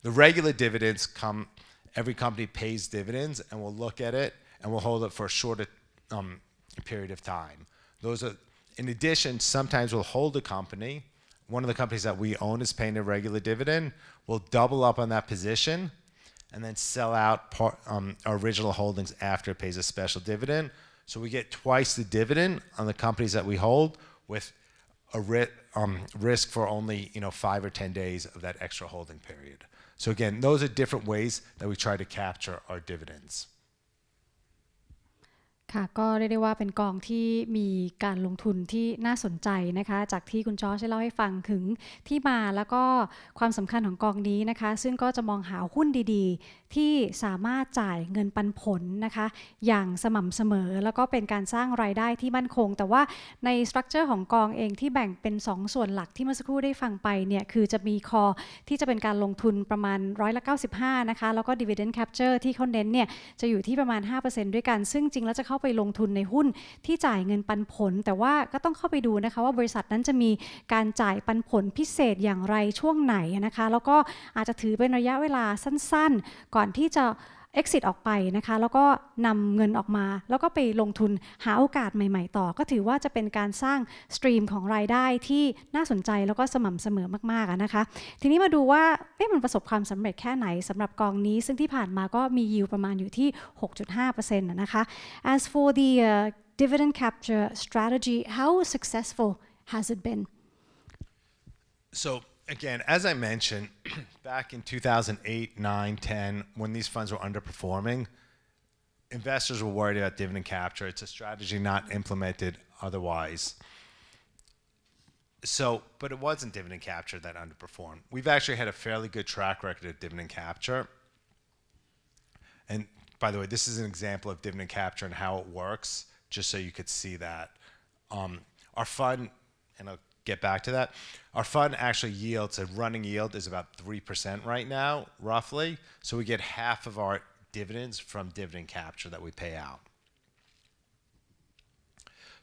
The regular dividends come, every company pays dividends, and we'll look at it, and we'll hold it for a shorter period of time. Those are, in addition, sometimes we'll hold a company. One of the companies that we own is paying a regular dividend. We'll double up on that position and then sell out our original holdings after it pays a special dividend. So we get twice the dividend on the companies that we hold with a risk for only 5 or 10 days of that extra holding period. So again, those are different ways that we try to capture our dividends. ค่ะก็เรียกได้ว่าเป็นกองที่มีการลงทุนที่น่าสนใจนะคะจากที่คุณจอร์จได้เล่าให้ฟังถึงที่มาแล้วก็ความสำคัญของกองนี้นะคะซึ่งก็จะมองหาหุ้นดีๆที่สามารถจ่ายเงินปันผลนะคะอย่างสม่ำเสมอแล้วก็เป็นการสร้างรายได้ที่มั่นคงแต่ว่าในสตรัคเจอร์ของกองเองที่แบ่งเป็น2ส่วนหลักที่เมื่อสักครู่ได้ฟังไปเนี่ยคือจะมีคอที่จะเป็นการลงทุนประมาณ95%นะคะแล้วก็ dividend capture ที่เขาเน้นเนี่ยจะอยู่ที่ประมาณ 5% ด้วยกันซึ่งจริงแล้วจะเข้าไปลงทุนในหุ้นที่จ่ายเงินปันผลแต่ว่าก็ต้องเข้าไปดูนะคะว่าบริษัทนั้นจะมีการจ่ายปันผลพิเศษอย่างไรช่วงไหนนะคะแล้วก็อาจจะถือเป็นระยะเวลาสั้นๆก่อนที่จะ exit ออกไปนะคะแล้วก็นำเงินออกมาแล้วก็ไปลงทุนหาโอกาสใหม่ๆต่อก็ถือว่าจะเป็นการสร้างสตรีมของรายได้ที่น่าสนใจแล้วก็สม่ำเสมอมากๆนะคะทีนี้มาดูว่ามันประสบความสำเร็จแค่ไหนสำหรับกองนี้ซึ่งที่ผ่านมาก็มียิวประมาณอยู่ที่ 6.5% นะคะ As for the dividend capture strategy, how successful has it been? So again, as I mentioned, back in 2008, 9, 10, when these funds were underperforming, investors were worried about dividend capture. It's a strategy not implemented otherwise. But it wasn't dividend capture that underperformed. We've actually had a fairly good track record of dividend capture. And by the way, this is an example of dividend capture and how it works, just so you could see that. Our fund, and I'll get back to that, our fund actually yields, a running yield is about 3% right now, roughly. So we get half of our dividends from dividend capture that we pay out.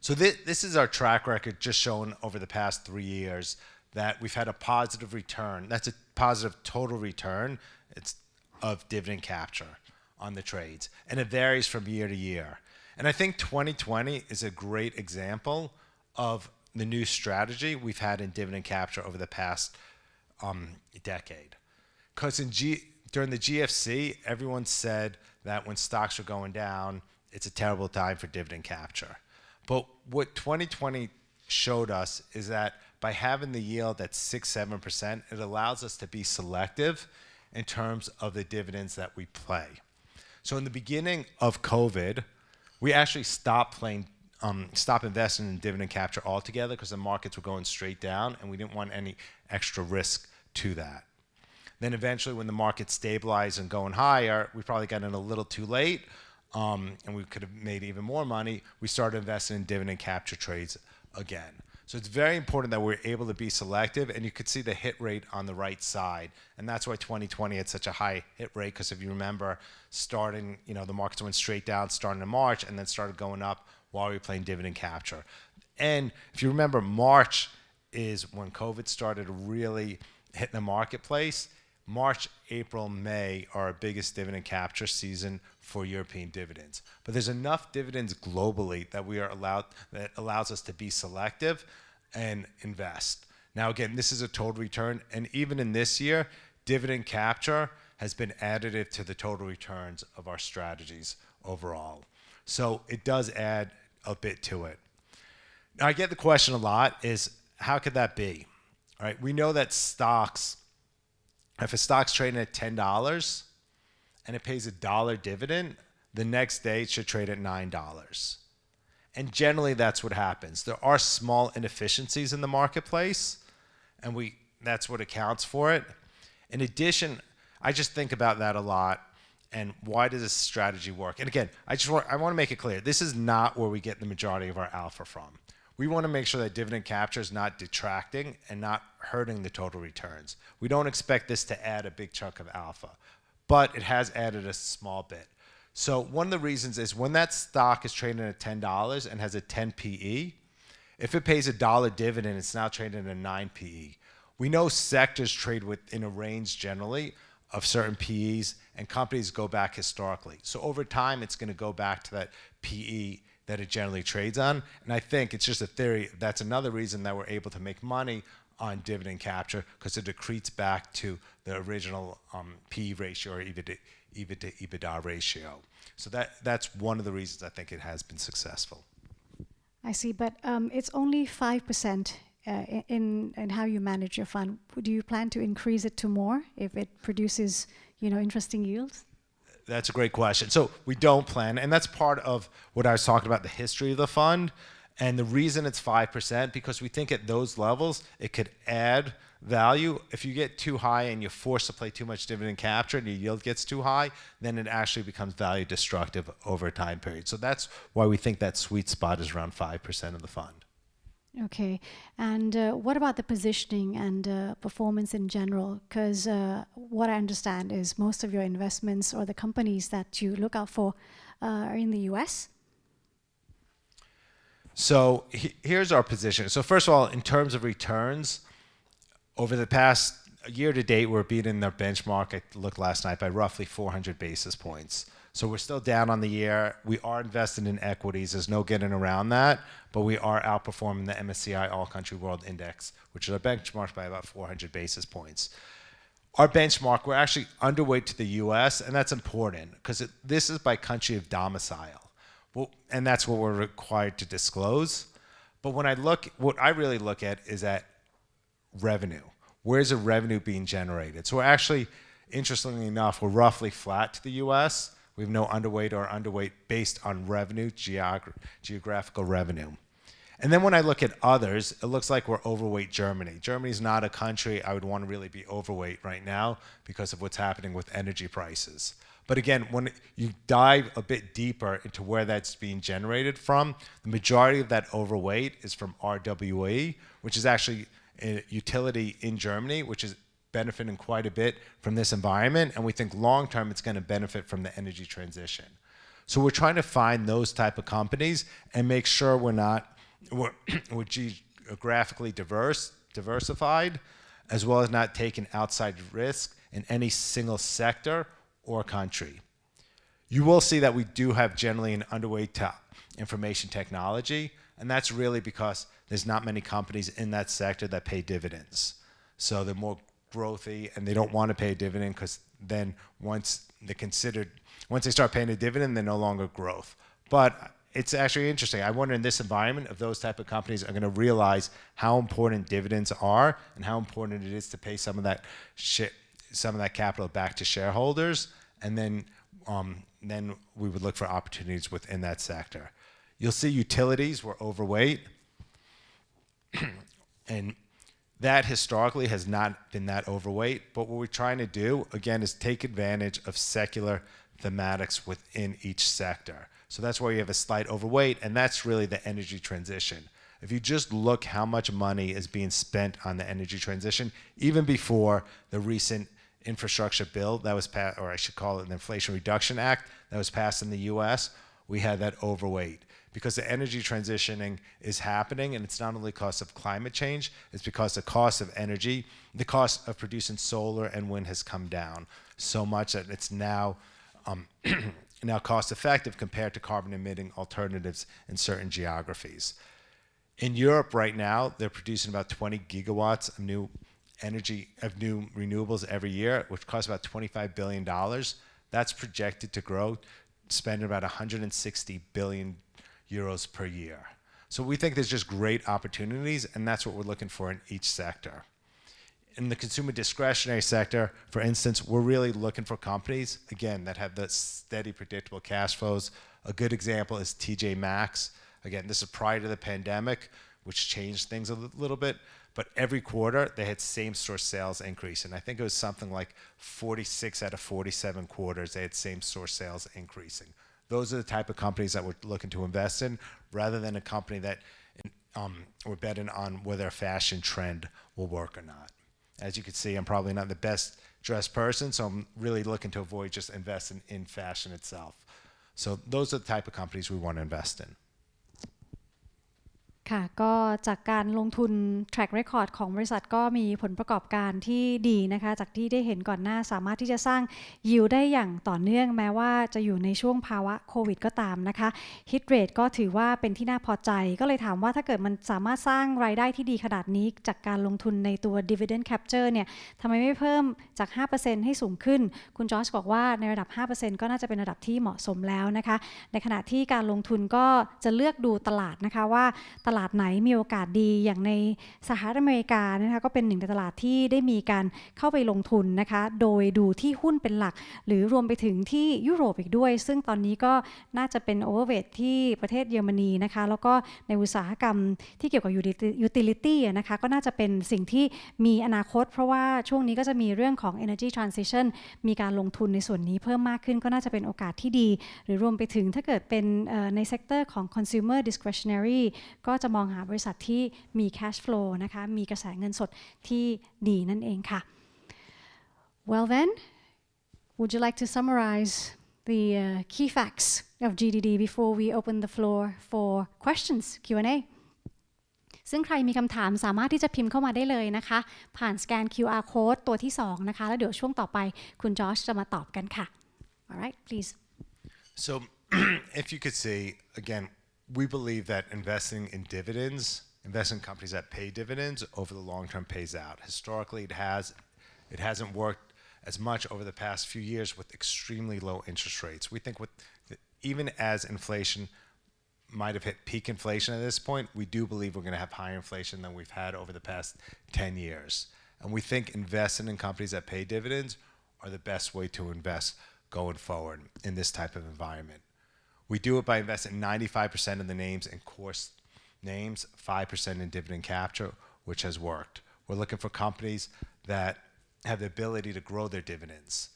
So this is our track record just shown over the past 3 years that we've had a positive return. That's a positive total return. It's of dividend capture on the trades. And it varies from year to year. And I think 2020 is a great example of the new strategy we've had in dividend capture over the past decade. Because during the GFC, everyone said that when stocks were going down, it's a terrible time for dividend capture. But what 2020 showed us is that by having the yield at 6-7%, it allows us to be selective in terms of the dividends that we play. So in the beginning of COVID, we actually stopped investing in dividend capture altogether because the markets were going straight down and we didn't want any extra risk to that. Then eventually when the market stabilized and going higher, we probably got in a little too late and we could have made even more money. We started investing in dividend capture trades again. So it's very important that we're able to be selective, and you could see the hit rate on the right side. And that's why 2020 had such a high hit rate, because if you remember, starting, the markets went straight down starting in March and then started going up while we were playing dividend capture. And if you remember, March is when COVID started really hitting the marketplace. March, April, May are our biggest dividend capture season for European dividends. But there's enough dividends globally that allows us to be selective and invest. Now, again, this is a total return. And even in this year, dividend capture has been additive to the total returns of our strategies overall. So it does add a bit to it. Now, I get the question a lot is, how could that be? All right, we know that if a stock's trading at $10 and it pays $1 dividend, the next day it should trade at $9. And generally that's what happens. There are small inefficiencies in the marketplace, and that's what accounts for it. In addition, I just think about that a lot, and why does this strategy work? And again, I want to make it clear, this is not where we get the majority of our alpha from. We want to make sure that dividend capture is not detracting and not hurting the total returns. We don't expect this to add a big chunk of alpha, but it has added a small bit. So one of the reasons is when that stock is trading at $10 and has a 10 PE, if it pays $1 dividend, it's now trading at a 9 PE. We know sectors trade within a range generally of certain PEs, and companies go back historically. So over time, it's going to go back to that PE that it generally trades on. And I think it's just a theory. That's another reason that we're able to make money on dividend capture, because it accretes back to the original PE ratio or EBITDA ratio. So that's one of the reasons I think it has been successful. I see, but it's only 5% in how you manage your fund. Do you plan to increase it to more if it produces, interesting yields? That's a great question. So we don't plan, and that's part of what I was talking about, the history of the fund. And the reason it's 5%, because we think at those levels, it could add value. If you get too high and you're forced to play too much dividend capture and your yield gets too high, then it actually becomes value destructive over a time period. So that's why we think that sweet spot is around 5% of the fund. Okay, and what about the positioning and performance in general? Because what I understand is most of your investments or the companies that you look out for are in the US. So here's our position. So first of all, in terms of returns, over the past year to date, we're beating their benchmark, I looked last night, by roughly 400 basis points. So we're still down on the year. We are invested in equities. There's no getting around that. But we are outperforming the MSCI All Country World Index, which is our benchmark, by about 400 basis points. Our benchmark, we're actually underweight to the US, and that's important because this is by country of domicile. Well, and that's what we're required to disclose. But what I really look at is at revenue. Where's the revenue being generated? So we're actually, interestingly enough, we're roughly flat to the US. We have no underweight or underweight based on revenue, geographical revenue. And then when I look at others, it looks like we're overweight Germany. Germany's not a country I would want to really be overweight right now because of what's happening with energy prices. But again, when you dive a bit deeper into where that's being generated from, the majority of that overweight is from RWE, which is actually a utility in Germany, which is benefiting quite a bit from this environment, and we think long term it's going to benefit from the energy transition. So we're trying to find those type of companies and make sure we're not we're geographically diversified, as well as not taking outside risk in any single sector or country. You will see that we do have generally an underweight to information technology, and that's really because there's not many companies in that sector that pay dividends. So they're more growthy, and they don't want to pay a dividend because then once they start paying a dividend, they're no longer growth. But it's actually interesting. I wonder in this environment if those type of companies are going to realize how important dividends are and how important it is to pay some of that capital back to shareholders, and then we would look for opportunities within that sector. You'll see utilities were overweight, and that historically has not been that overweight. But what we're trying to do, again, is take advantage of secular thematics within each sector. So that's why you have a slight overweight, and that's really the energy transition. If you just look how much money is being spent on the energy transition, even before the recent infrastructure bill that was passed, or I should call it the Inflation Reduction Act that was passed in the US, we had that overweight. Because the energy transitioning is happening, and it's not only because of climate change, it's because the cost of energy, the cost of producing solar and wind has come down so much that it's now now cost effective compared to carbon emitting alternatives in certain geographies. In Europe right now, they're producing about 20 gigawatts of new renewables every year, which costs about $25 billion. That's projected to grow, spending about 160 billion euros per year. So we think there's just great opportunities, and that's what we're looking for in each sector. In the consumer discretionary sector, for instance, we're really looking for companies, again, that have the steady, predictable cash flows. A good example is TJ Maxx. Again, this is prior to the pandemic, which changed things a little bit, but every quarter they had same-store sales increase, and I think it was something like 46 out of 47 quarters they had same-store sales increasing. Those are the type of companies that we're looking to invest in, rather than a company that we're betting on whether a fashion trend will work or not. As you can see, I'm probably not the best dressed person, so I'm really looking to avoid just investing in fashion itself. So those are the type of companies we want to invest in. ค่ะก็จากการลงทุน track record ของบริษัทก็มีผลประกอบการที่ดีนะคะจากที่ได้เห็นก่อนหน้าสามารถที่จะสร้าง yield ได้อย่างต่อเนื่องแม้ว่าจะอยู่ในช่วงภาวะโควิดก็ตามนะคะ hit rate ก็ถือว่าเป็นที่น่าพอใจก็เลยถามว่าถ้าเกิดมันสามารถสร้างรายได้ที่ดีขนาดนี้จากการลงทุนในตัว dividend capture เนี่ยทำไมไม่เพิ่มจาก 5% ให้สูงขึ้นคุณจอร์จบอกว่าในระดับ 5% ก็น่าจะเป็นระดับที่เหมาะสมแล้วนะคะในขณะที่การลงทุนก็จะเลือกดูตลาดนะคะว่าตลาดไหนมีโอกาสดีอย่างในสหรัฐอเมริกานะคะก็เป็นหนึ่งในตลาดที่ได้มีการเข้าไปลงทุนนะคะโดยดูที่หุ้นเป็นหลักหรือรวมไปถึงที่ยุโรปอีกด้วยซึ่งตอนนี้ก็น่าจะเป็นโอเวอร์เวทที่ประเทศเยอรมนีนะคะแล้วก็ในอุตสาหกรรมที่เกี่ยวกับยูทิลิตี้นะคะก็น่าจะเป็นสิ่งที่มีอนาคตเพราะว่าช่วงนี้ก็จะมีเรื่องของ energy transition มีการลงทุนในส่วนนี้เพิ่มมากขึ้นก็น่าจะเป็นโอกาสที่ดีหรือรวมไปถึงถ้าเกิดเป็นในเซกเตอร์ของ consumer discretionary ก็จะมองหาบริษัทที่มี cash flow นะคะมีกระแสเงินสดที่ดีนั่นเองค่ะ Well then, would you like to summarize the key facts of GDD before we open the floor for questions Q&A ซึ่งใครมีคำถามสามารถที่จะพิมพ์เข้ามาได้เลยนะคะผ่านสแกน QR code ตัวที่2นะคะแล้วเดี๋ยวช่วงต่อไปคุณจอร์จจะมาตอบกันค่ะ Alright, please. So if you could see, again, we believe that investing in companies that pay dividends over the long term pays out. Historically, it hasn't worked as much over the past few years with extremely low interest rates. We think even as inflation might have hit peak inflation at this point, we do believe we're going to have higher inflation than we've had over the past 10 years. And we think investing in companies that pay dividends are the best way to invest going forward in this type of environment. We do it by investing 95% of the names in core names, 5% in dividend capture, which has worked. We're looking for companies that have the ability to grow their dividends.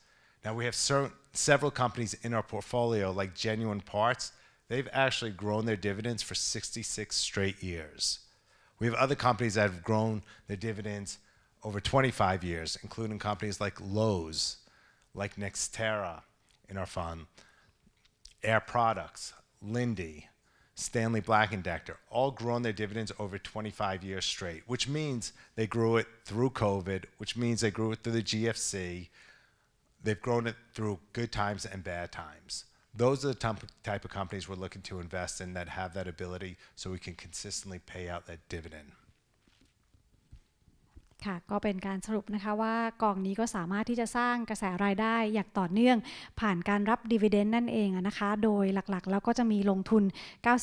Now we have several companies in our portfolio like Genuine Parts. They've actually grown their dividends for 66 straight years. We have other companies that have grown their dividends over 25 years, including companies like Lowe's, like Nextera in our fund, Air Products, Lindy. Stanley Black & Decker, all grown their dividends over 25 years straight, which means they grew it through COVID, which means they grew it through the GFC. They've grown it through good times and bad times. Those are the type of companies we're looking to invest in that have that ability so we can consistently pay out that dividend. ค่ะก็เป็นการสรุปนะคะว่ากองนี้ก็สามารถที่จะสร้างกระแสรายได้อย่างต่อเนื่องผ่านการรับดิวิเดนด์นั่นเองนะคะโดยหลักๆแล้วก็จะมีลงทุน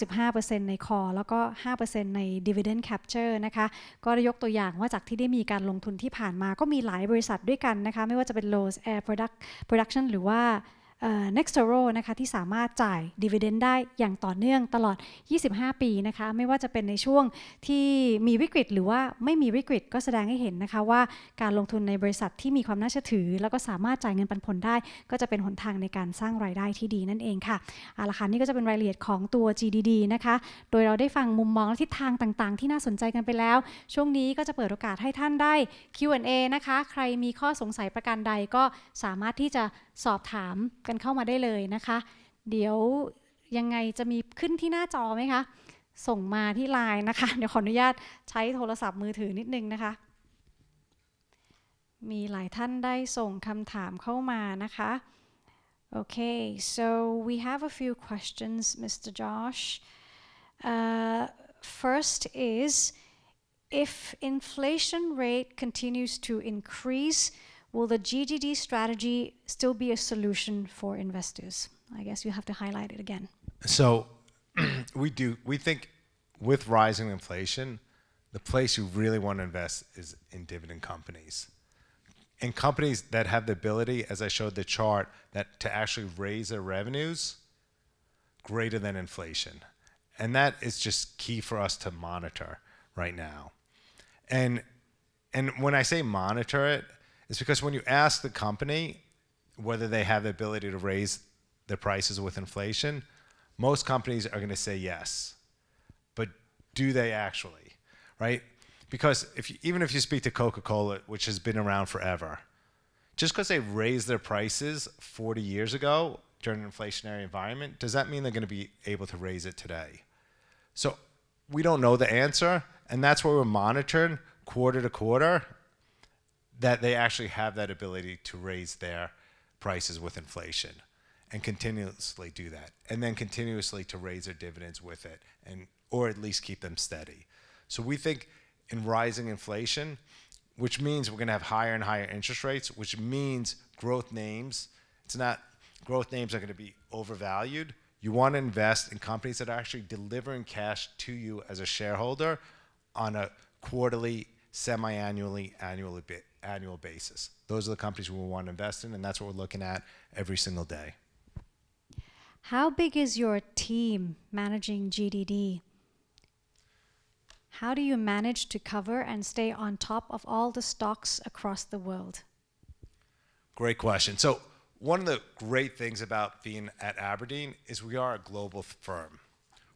95% ในคอแล้วก็ 5% ใน Dividend Capture นะคะก็ยกตัวอย่างว่าจากที่ได้มีการลงทุนที่ผ่านมาก็มีหลายบริษัทด้วยกันนะคะไม่ว่าจะเป็น Lowe's Air Production หรือว่าNextero นะคะที่สามารถจ่าย Dividend ได้อย่างต่อเนื่องตลอด 25 ปีนะคะไม่ว่าจะเป็นในช่วงที่มีวิกฤตหรือว่าไม่มีวิกฤตก็แสดงให้เห็นนะคะว่าการลงทุนในบริษัทที่มีความน่าเชื่อถือแล้วก็สามารถจ่ายเงินปันผลได้ก็จะเป็นหนทางในการสร้างรายได้ที่ดีนั่นเองค่ะเอาละค่ะนี่ก็จะเป็นรายละเอียดของตัว GDD นะคะโดยเราได้ฟังมุมมองและทิศทางต่างๆที่น่าสนใจกันไปแล้วช่วงนี้ก็จะเปิดโอกาสให้ท่านได้ Q&A นะคะใครมีข้อสงสัยประการใดก็สามารถที่จะสอบถามกันเข้ามาได้เลยนะคะเดี๋ยวยังไงจะมีขึ้นที่หน้าจอไหมคะส่งมาที่ไลน์นะคะเดี๋ยวขออนุญาตใช้โทรศัพท์มือถือนิดนึงนะคะมีหลายท่านได้ส่งคำถามเข้ามานะคะ Okay, so we have a few questions, Mr. Josh. First is, if inflation rate continues to increase, will the GDD strategy still be a solution for investors? I guess you have to highlight it again. So we think with rising inflation, the place you really want to invest is in dividend companies. And companies that have the ability, as I showed the chart, that to actually raise their revenues greater than inflation. And that is just key for us to monitor right now. And when I say monitor it, it's because when you ask the company whether they have the ability to raise their prices with inflation, most companies are going to say yes. But do they actually, right? Because even if you speak to Coca-Cola, which has been around forever, just because they raised their prices 40 years ago during an inflationary environment, does that mean they're going to be able to raise it today? So we don't know the answer, and that's why we're monitoring quarter to quarter that they actually have that ability to raise their prices with inflation and continuously do that, and then continuously to raise their dividends with it, and or at least keep them steady. So we think in rising inflation, which means we're going to have higher and higher interest rates, which means growth names are going to be overvalued. You want to invest in companies that are actually delivering cash to you as a shareholder on a quarterly, semi-annually, annual basis. Those are the companies we want to invest in, and that's what we're looking at every single day. How big is your team managing GDD? How do you manage to cover and stay on top of all the stocks across the world? Great question. So one of the great things about being at Aberdeen is we are a global firm.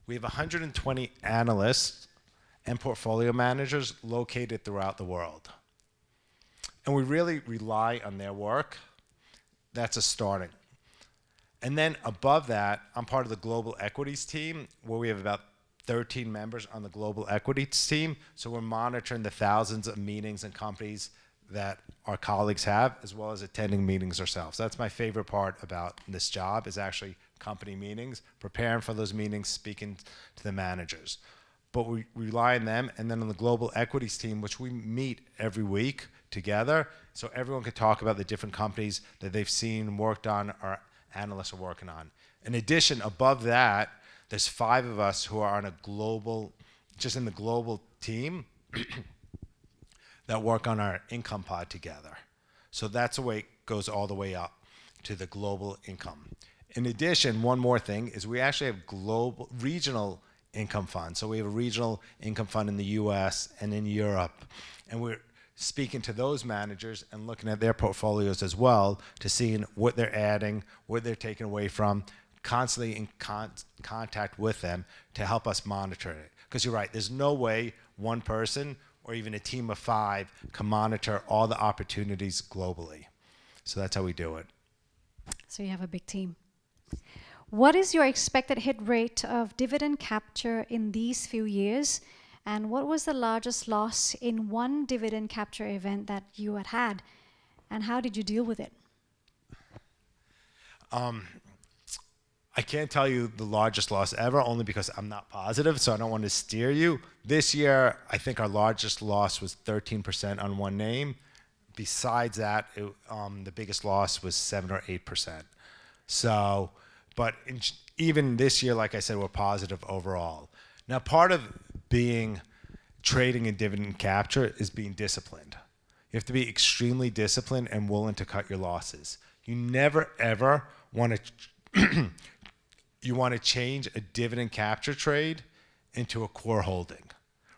We have 120 analysts and portfolio managers located throughout the world. And we really rely on their work. That's a starting. And then above that, I'm part of the global equities team, where we have about 13 members on the global equities team. So we're monitoring the thousands of meetings and companies that our colleagues have, as well as attending meetings ourselves. That's my favorite part about this job, is actually company meetings, preparing for those meetings, speaking to the managers. But we rely on them, and then on the global equities team, which we meet every week together, so everyone can talk about the different companies that they've seen, worked on, or analysts are working on. In addition, above that, there's 5 of us who are on a global, just in the global team that work on our income pod together. So that's the way it goes all the way up to the global income. In addition, one more thing is we actually have global, regional income funds. So we have a regional income fund in the US and in Europe. And we're speaking to those managers and looking at their portfolios as well to seeing what they're adding, what they're taking away from, constantly in contact with them to help us monitor it. Because you're right, there's no way one person or even a team of 5 can monitor all the opportunities globally. So that's how we do it. So you have a big team. What is your expected hit rate of dividend capture in these few years? And what was the largest loss in one dividend capture event that you had? And how did you deal with it? I can't tell you the largest loss ever, only because I'm not positive, so I don't want to steer you. This year, I think our largest loss was 13% on one name. Besides that, the biggest loss was 7 or 8%. So, but even this year, like I said, we're positive overall. Now, part of trading and dividend capture is being disciplined. You have to be extremely disciplined and willing to cut your losses. You never, ever want to you want to change a dividend capture trade into a core holding,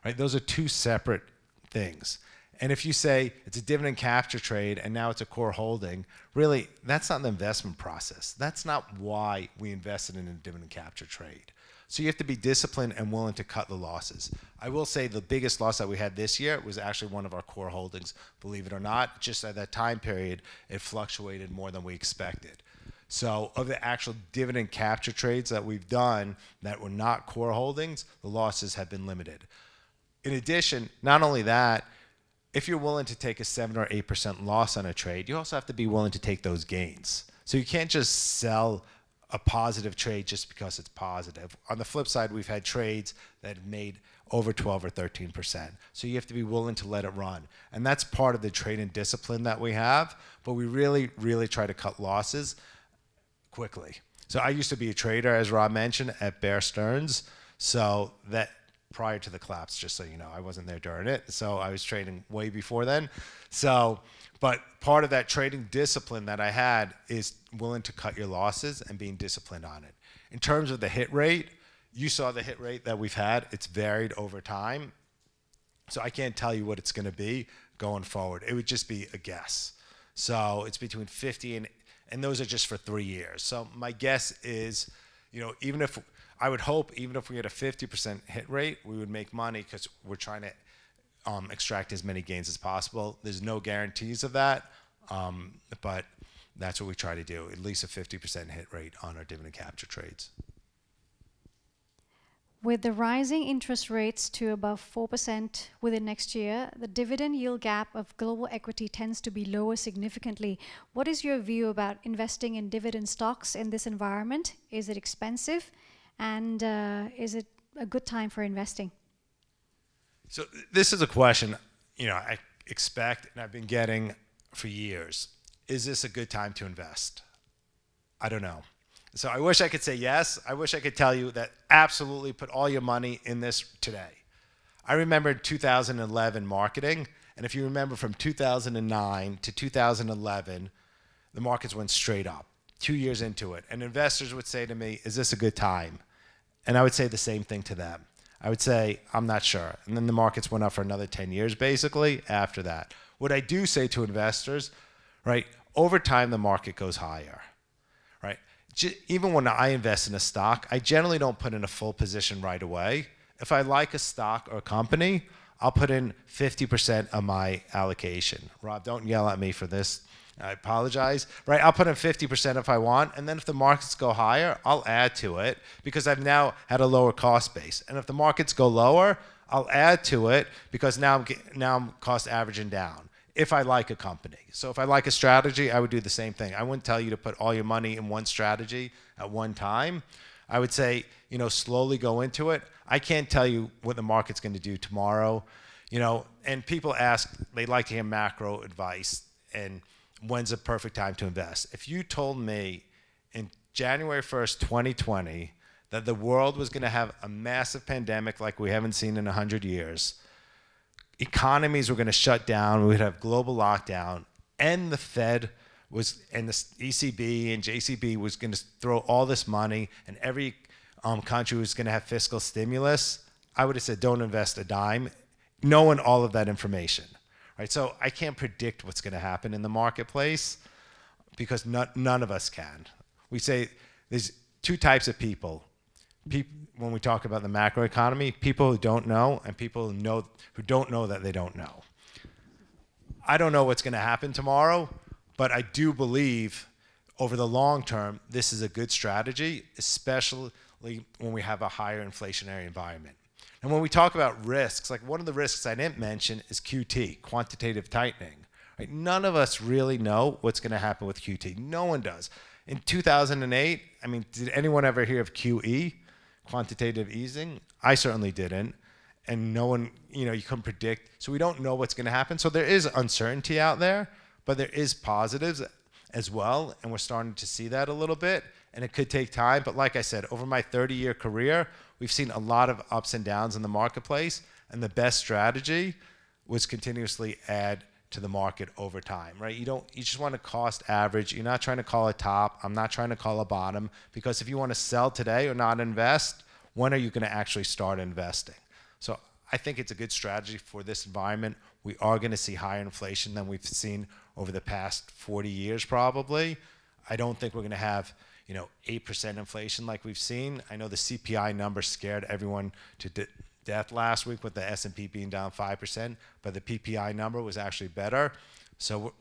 right? Those are two separate things. And if you say it's a dividend capture trade and now it's a core holding, really, that's not the investment process. That's not why we invested in a dividend capture trade. So you have to be disciplined and willing to cut the losses. I will say the biggest loss that we had this year was actually one of our core holdings, believe it or not. Just at that time period, it fluctuated more than we expected. So of the actual dividend capture trades that we've done that were not core holdings, the losses have been limited. In addition, not only that, if you're willing to take a 7 or 8% loss on a trade, you also have to be willing to take those gains. So you can't just sell a positive trade just because it's positive. On the flip side, we've had trades that have made over 12 or 13%. So you have to be willing to let it run. And that's part of the trading discipline that we have, but we really, really try to cut losses quickly. So I used to be a trader, as Rob mentioned, at Bear Stearns. So that prior to the collapse, just so you know, I wasn't there during it. So I was trading way before then. So, but part of that trading discipline that I had is willing to cut your losses and being disciplined on it. In terms of the hit rate, you saw the hit rate that we've had. It's varied over time. So I can't tell you what it's going to be going forward. It would just be a guess. So it's between 50 and those are just for 3 years. So my guess is, even if I would hope, even if we had a 50% hit rate, we would make money because we're trying to extract as many gains as possible. There's no guarantees of that, but that's what we try to do, at least a 50% hit rate on our dividend capture trades. With the rising interest rates to above 4% within next year, the dividend yield gap of global equity tends to be lower significantly. What is your view about investing in dividend stocks in this environment? Is it expensive? And is it a good time for investing? So this is a question, I expect, and I've been getting for years. Is this a good time to invest? I don't know. So I wish I could say yes. I wish I could tell you that absolutely put all your money in this today. I remember 2011 marketing, and if you remember from 2009 to 2011, the markets went straight up, 2 years into it. And investors would say to me, is this a good time? And I would say the same thing to them. I would say, I'm not sure. And then the markets went up for another 10 years, basically, after that. What I do say to investors, right, over time, the market goes higher, right? Even when I invest in a stock, I generally don't put in a full position right away. If I like a stock or a company, I'll put in 50% of my allocation. Rob, don't yell at me for this. I apologize. Right, I'll put in 50% if I want, and then if the markets go higher, I'll add to it because I've now had a lower cost base. And if the markets go lower, I'll add to it because now I'm cost averaging down if I like a company. So if I like a strategy, I would do the same thing. I wouldn't tell you to put all your money in one strategy at one time. I would say, slowly go into it. I can't tell you what the market's going to do tomorrow. And people ask, they like to hear macro advice and when's the perfect time to invest. If you told me in January 1st, 2020, that the world was going to have a massive pandemic like we haven't seen in 100 years, economies were going to shut down, we would have global lockdown, and the Fed and the ECB and JCB was going to throw all this money, and every country was going to have fiscal stimulus, I would have said, don't invest a dime, knowing all of that information. Right? So I can't predict what's going to happen in the marketplace because none of us can. We say there's two types of people. When we talk about the macroeconomy, people who don't know and people who don't know that they don't know. I don't know what's going to happen tomorrow, but I do believe over the long term, this is a good strategy, especially when we have a higher inflationary environment. And when we talk about risks, like one of the risks I didn't mention is QT, quantitative tightening. Right? None of us really know what's going to happen with QT. No one does. In 2008, I mean, did anyone ever hear of QE, quantitative easing? I certainly didn't. And no one, you couldn't predict. So we don't know what's going to happen. So there is uncertainty out there, but there is positives as well. And we're starting to see that a little bit. And it could take time. But like I said, over my 30-year career, we've seen a lot of ups and downs in the marketplace. And the best strategy was continuously add to the market over time, right? You just want to cost average. You're not trying to call a top. I'm not trying to call a bottom, because if you want to sell today or not invest, when are you going to actually start investing? So I think it's a good strategy for this environment. We are going to see higher inflation than we've seen over the past 40 years, probably. I don't think we're going to have, 8% inflation like we've seen. I know the CPI number scared everyone to death last week with the S&P being down 5%, but the PPI number was actually better. So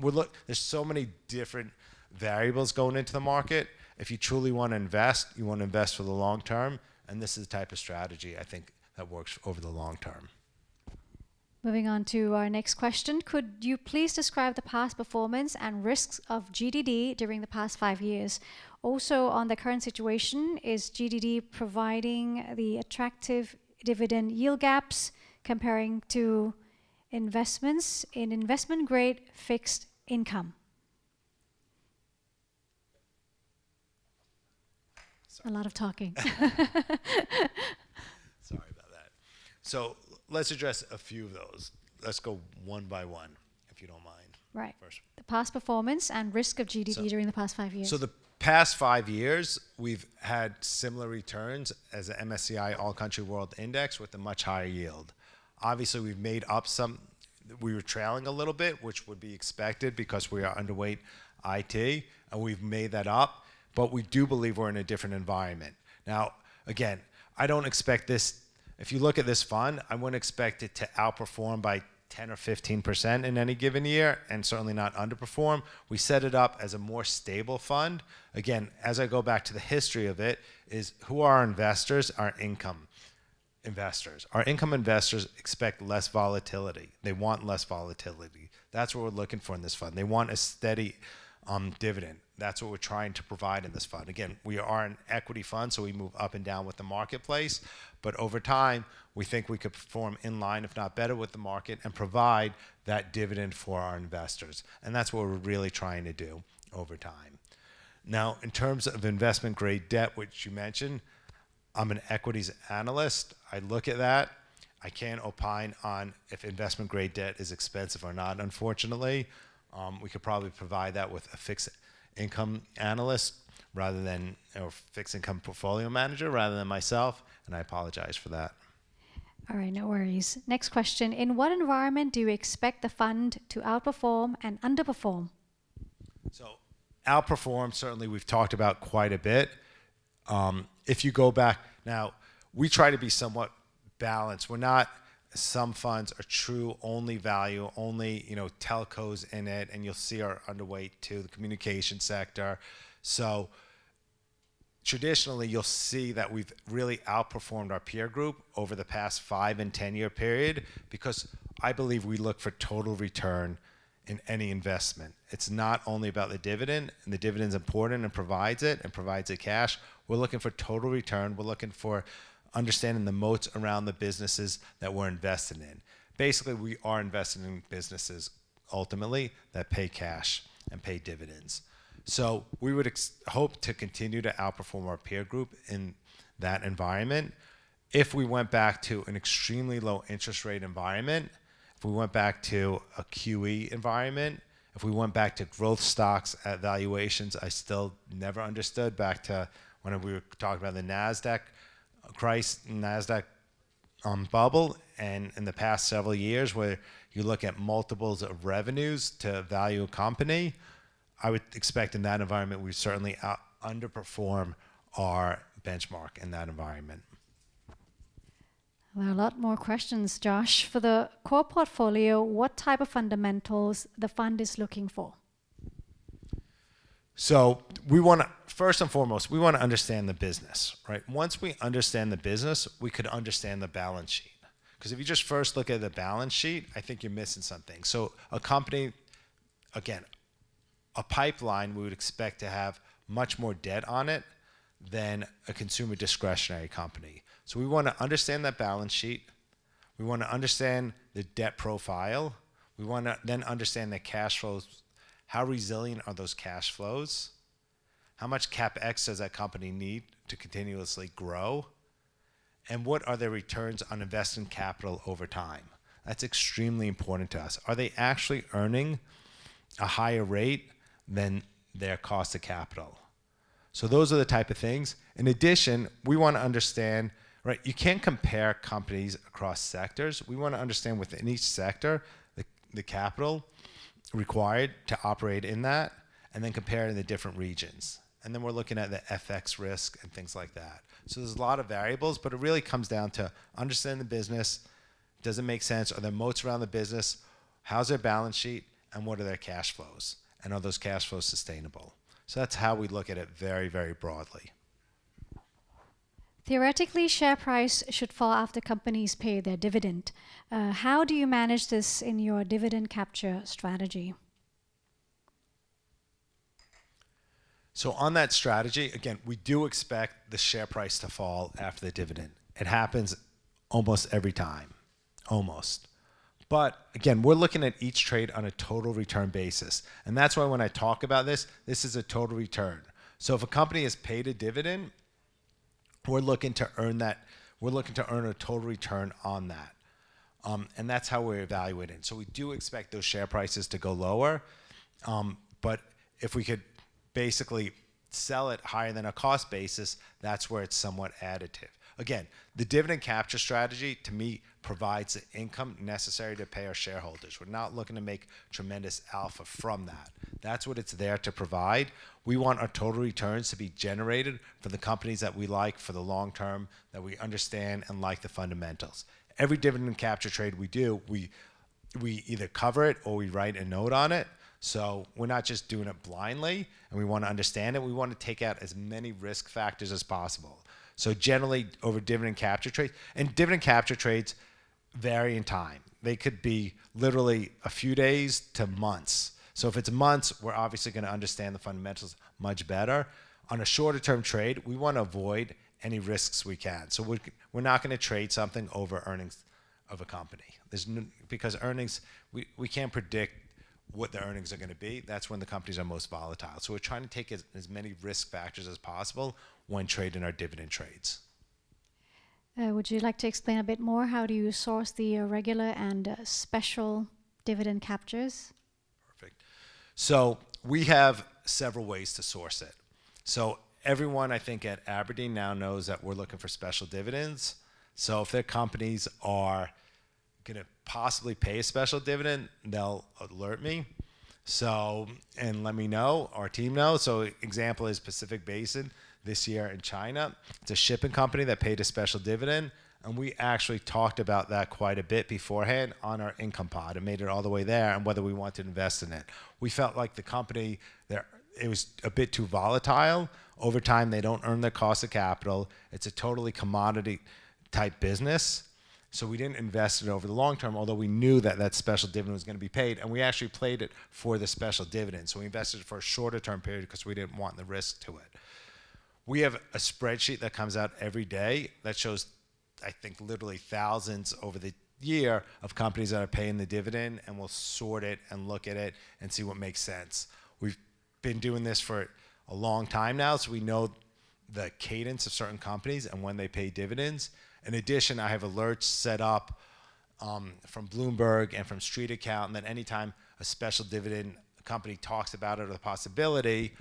there's so many different variables going into the market. If you truly want to invest, you want to invest for the long term, and this is the type of strategy I think that works over the long term. Moving on to our next question. Could you please describe the past performance and risks of GDD during the past 5 years? Also, on the current situation, is GDD providing the attractive dividend yield gaps comparing to investments in investment grade fixed income? A lot of talking. Sorry about that. So let's address a few of those. Let's go one by one, if you don't mind. Right. First. The past performance and risk of GDD during the past 5 years. So the past 5 years, we've had similar returns as the MSCI All Country World Index with a much higher yield. Obviously, we've made up some. We were trailing a little bit, which would be expected because we are underweight IT, and we've made that up. But we do believe we're in a different environment. Now, again, I don't expect this. If you look at this fund, I wouldn't expect it to outperform by 10 or 15% in any given year, and certainly not underperform. We set it up as a more stable fund. Again, as I go back to the history of it, is who are our investors? Our income investors. Our income investors expect less volatility. They want less volatility. That's what we're looking for in this fund. They want a steady dividend. That's what we're trying to provide in this fund. Again, we are an equity fund, so we move up and down with the marketplace. But over time, we think we could perform in line, if not better, with the market and provide that dividend for our investors. And that's what we're really trying to do over time. Now, in terms of investment grade debt, which you mentioned, I'm an equities analyst. I look at that. I can't opine on if investment grade debt is expensive or not, unfortunately. We could probably provide that with a fixed income analyst rather than, or fixed income portfolio manager rather than myself, and I apologize for that. All right, no worries. Next question. In what environment do you expect the fund to outperform and underperform? So outperform, certainly we've talked about quite a bit. If you go back, now we try to be somewhat balanced. We're not, some funds are true only value, only telcos in it, and you'll see our underweight to the communication sector. So traditionally, you'll see that we've really outperformed our peer group over the past 5 and 10 year period, because I believe we look for total return in any investment. It's not only about the dividend, and the dividend's important and provides it cash. We're looking for total return. We're looking for understanding the moats around the businesses that we're investing in. Basically, we are investing in businesses ultimately that pay cash and pay dividends. So we would hope to continue to outperform our peer group in that environment. If we went back to an extremely low interest rate environment, if we went back to a QE environment, if we went back to growth stocks at valuations I still never understood, back to when we were talking about the NASDAQ bubble, and in the past several years where you look at multiples of revenues to value a company, I would expect in that environment we certainly underperform our benchmark in that environment. There are a lot more questions, Josh. For the core portfolio, what type of fundamentals the fund is looking for? So we want to, first and foremost, we want to understand the business, right? Once we understand the business, we could understand the balance sheet. Because if you just first look at the balance sheet, I think you're missing something. So a company, again, a pipeline, we would expect to have much more debt on it than a consumer discretionary company. So we want to understand that balance sheet. We want to understand the debt profile. We want to then understand the cash flows. How resilient are those cash flows? How much CapEx does that company need to continuously grow? And what are their returns on invested capital over time? That's extremely important to us. Are they actually earning a higher rate than their cost of capital? So those are the type of things. In addition, we want to understand, right, you can't compare companies across sectors. We want to understand within each sector the capital required to operate in that, and then compare it in the different regions. And then we're looking at the FX risk and things like that. So there's a lot of variables, but it really comes down to understand the business. Does it make sense? Are there moats around the business? How's their balance sheet? And what are their cash flows? And are those cash flows sustainable? So that's how we look at it very, very broadly. Theoretically, share price should fall after companies pay their dividend. How do you manage this in your dividend capture strategy? So on that strategy, again, we do expect the share price to fall after the dividend. It happens almost every time, almost. But again, we're looking at each trade on a total return basis. And that's why when I talk about this, this is a total return. So if a company has paid a dividend, we're looking to earn that. We're looking to earn a total return on that. And that's how we're evaluating. So we do expect those share prices to go lower. But if we could basically sell it higher than a cost basis, that's where it's somewhat additive. Again, the dividend capture strategy, to me, provides the income necessary to pay our shareholders. We're not looking to make tremendous alpha from that. That's what it's there to provide. We want our total returns to be generated for the companies that we like for the long term, that we understand and like the fundamentals. Every dividend capture trade we do, we either cover it or we write a note on it. So we're not just doing it blindly, and we want to understand it. We want to take out as many risk factors as possible. So generally over dividend capture trades, and dividend capture trades vary in time. They could be literally a few days to months. So if it's months, we're obviously going to understand the fundamentals much better. On a shorter term trade, we want to avoid any risks we can. So we're not going to trade something over earnings of a company. Because earnings, we can't predict what the earnings are going to be. That's when the companies are most volatile. So we're trying to take as many risk factors as possible when trading our dividend trades. Would you like to explain a bit more? How do you source the regular and special dividend captures? Perfect. So we have several ways to source it. So everyone, I think, at Aberdeen now knows that we're looking for special dividends. So if their companies are going to possibly pay a special dividend, they'll alert me. So, and let me know, our team knows. So example is Pacific Basin this year in China. It's a shipping company that paid a special dividend. And we actually talked about that quite a bit beforehand on our income pod and made it all the way there and whether we want to invest in it. We felt like the company, it was a bit too volatile. Over time, they don't earn their cost of capital. It's a totally commodity type business. So we didn't invest it over the long term, although we knew that that special dividend was going to be paid. And we actually played it for the special dividend. So we invested it for a shorter term period because we didn't want the risk to it. We have a spreadsheet that comes out every day that shows, I think, literally thousands over the year of companies that are paying the dividend, and we'll sort it and look at it and see what makes sense. We've been doing this for a long time now, so we know the cadence of certain companies and when they pay dividends. In addition, I have alerts set up from Bloomberg and from Street Account, and that anytime a special dividend company talks about it or the possibility,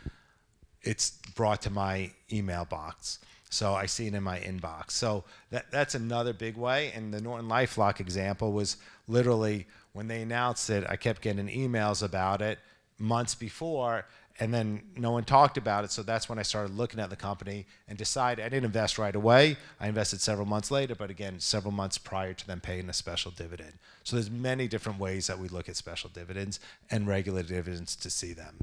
it's brought to my email box. So I see it in my inbox. So that's another big way. And the Norton LifeLock example was literally when they announced it, I kept getting emails about it months before, And then no one talked about it, so that's when I started looking at the company and decided I didn't invest right away. I invested several months later, but again, several months prior to them paying a special dividend. So there's many different ways that we look at special dividends and regular dividends to see them.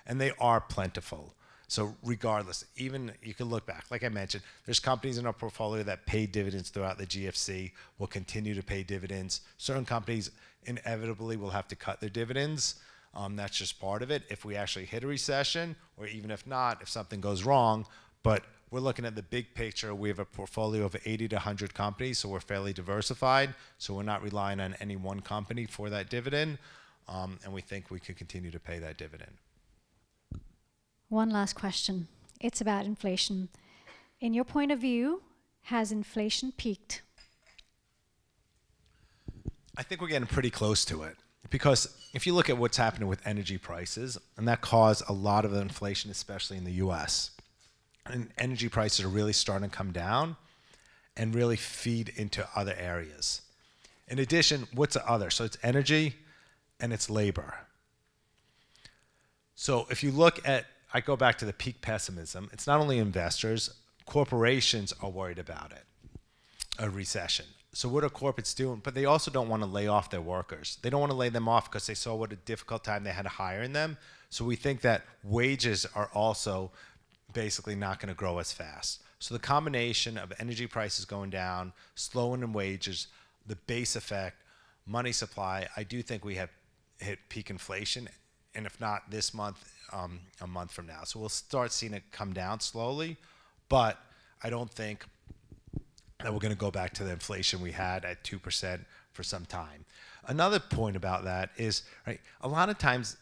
And they are plentiful. So regardless, even you can look back, like I mentioned, there's companies in our portfolio that paid dividends throughout the GFC, will continue to pay dividends. Certain companies inevitably will have to cut their dividends. That's just part of it. If we actually hit a recession, or even if not, if something goes wrong, but we're looking at the big picture. We have a portfolio of 80 to 100 companies, so we're fairly diversified. So we're not relying on any one company for that dividend, and we think we could continue to pay that dividend. One last question. It's about inflation. In your point of view, has inflation peaked? I think we're getting pretty close to it. Because if you look at what's happening with energy prices, and that caused a lot of the inflation, especially in the US, and energy prices are really starting to come down and really feed into other areas. In addition, what's the other? So it's energy and it's labor. So if you look at, I go back to the peak pessimism, it's not only investors, corporations are worried about it, a recession. So what are corporates doing? But they also don't want to lay off their workers. They don't want to lay them off because they saw what a difficult time they had hiring them. So we think that wages are also basically not going to grow as fast. So the combination of energy prices going down, slowing in wages, the base effect, money supply, I do think we have hit peak inflation. And if not this month, a month from now. So we'll start seeing it come down slowly. But I don't think that we're going to go back to the inflation we had at 2% for some time. Another point about that is, right, a lot of times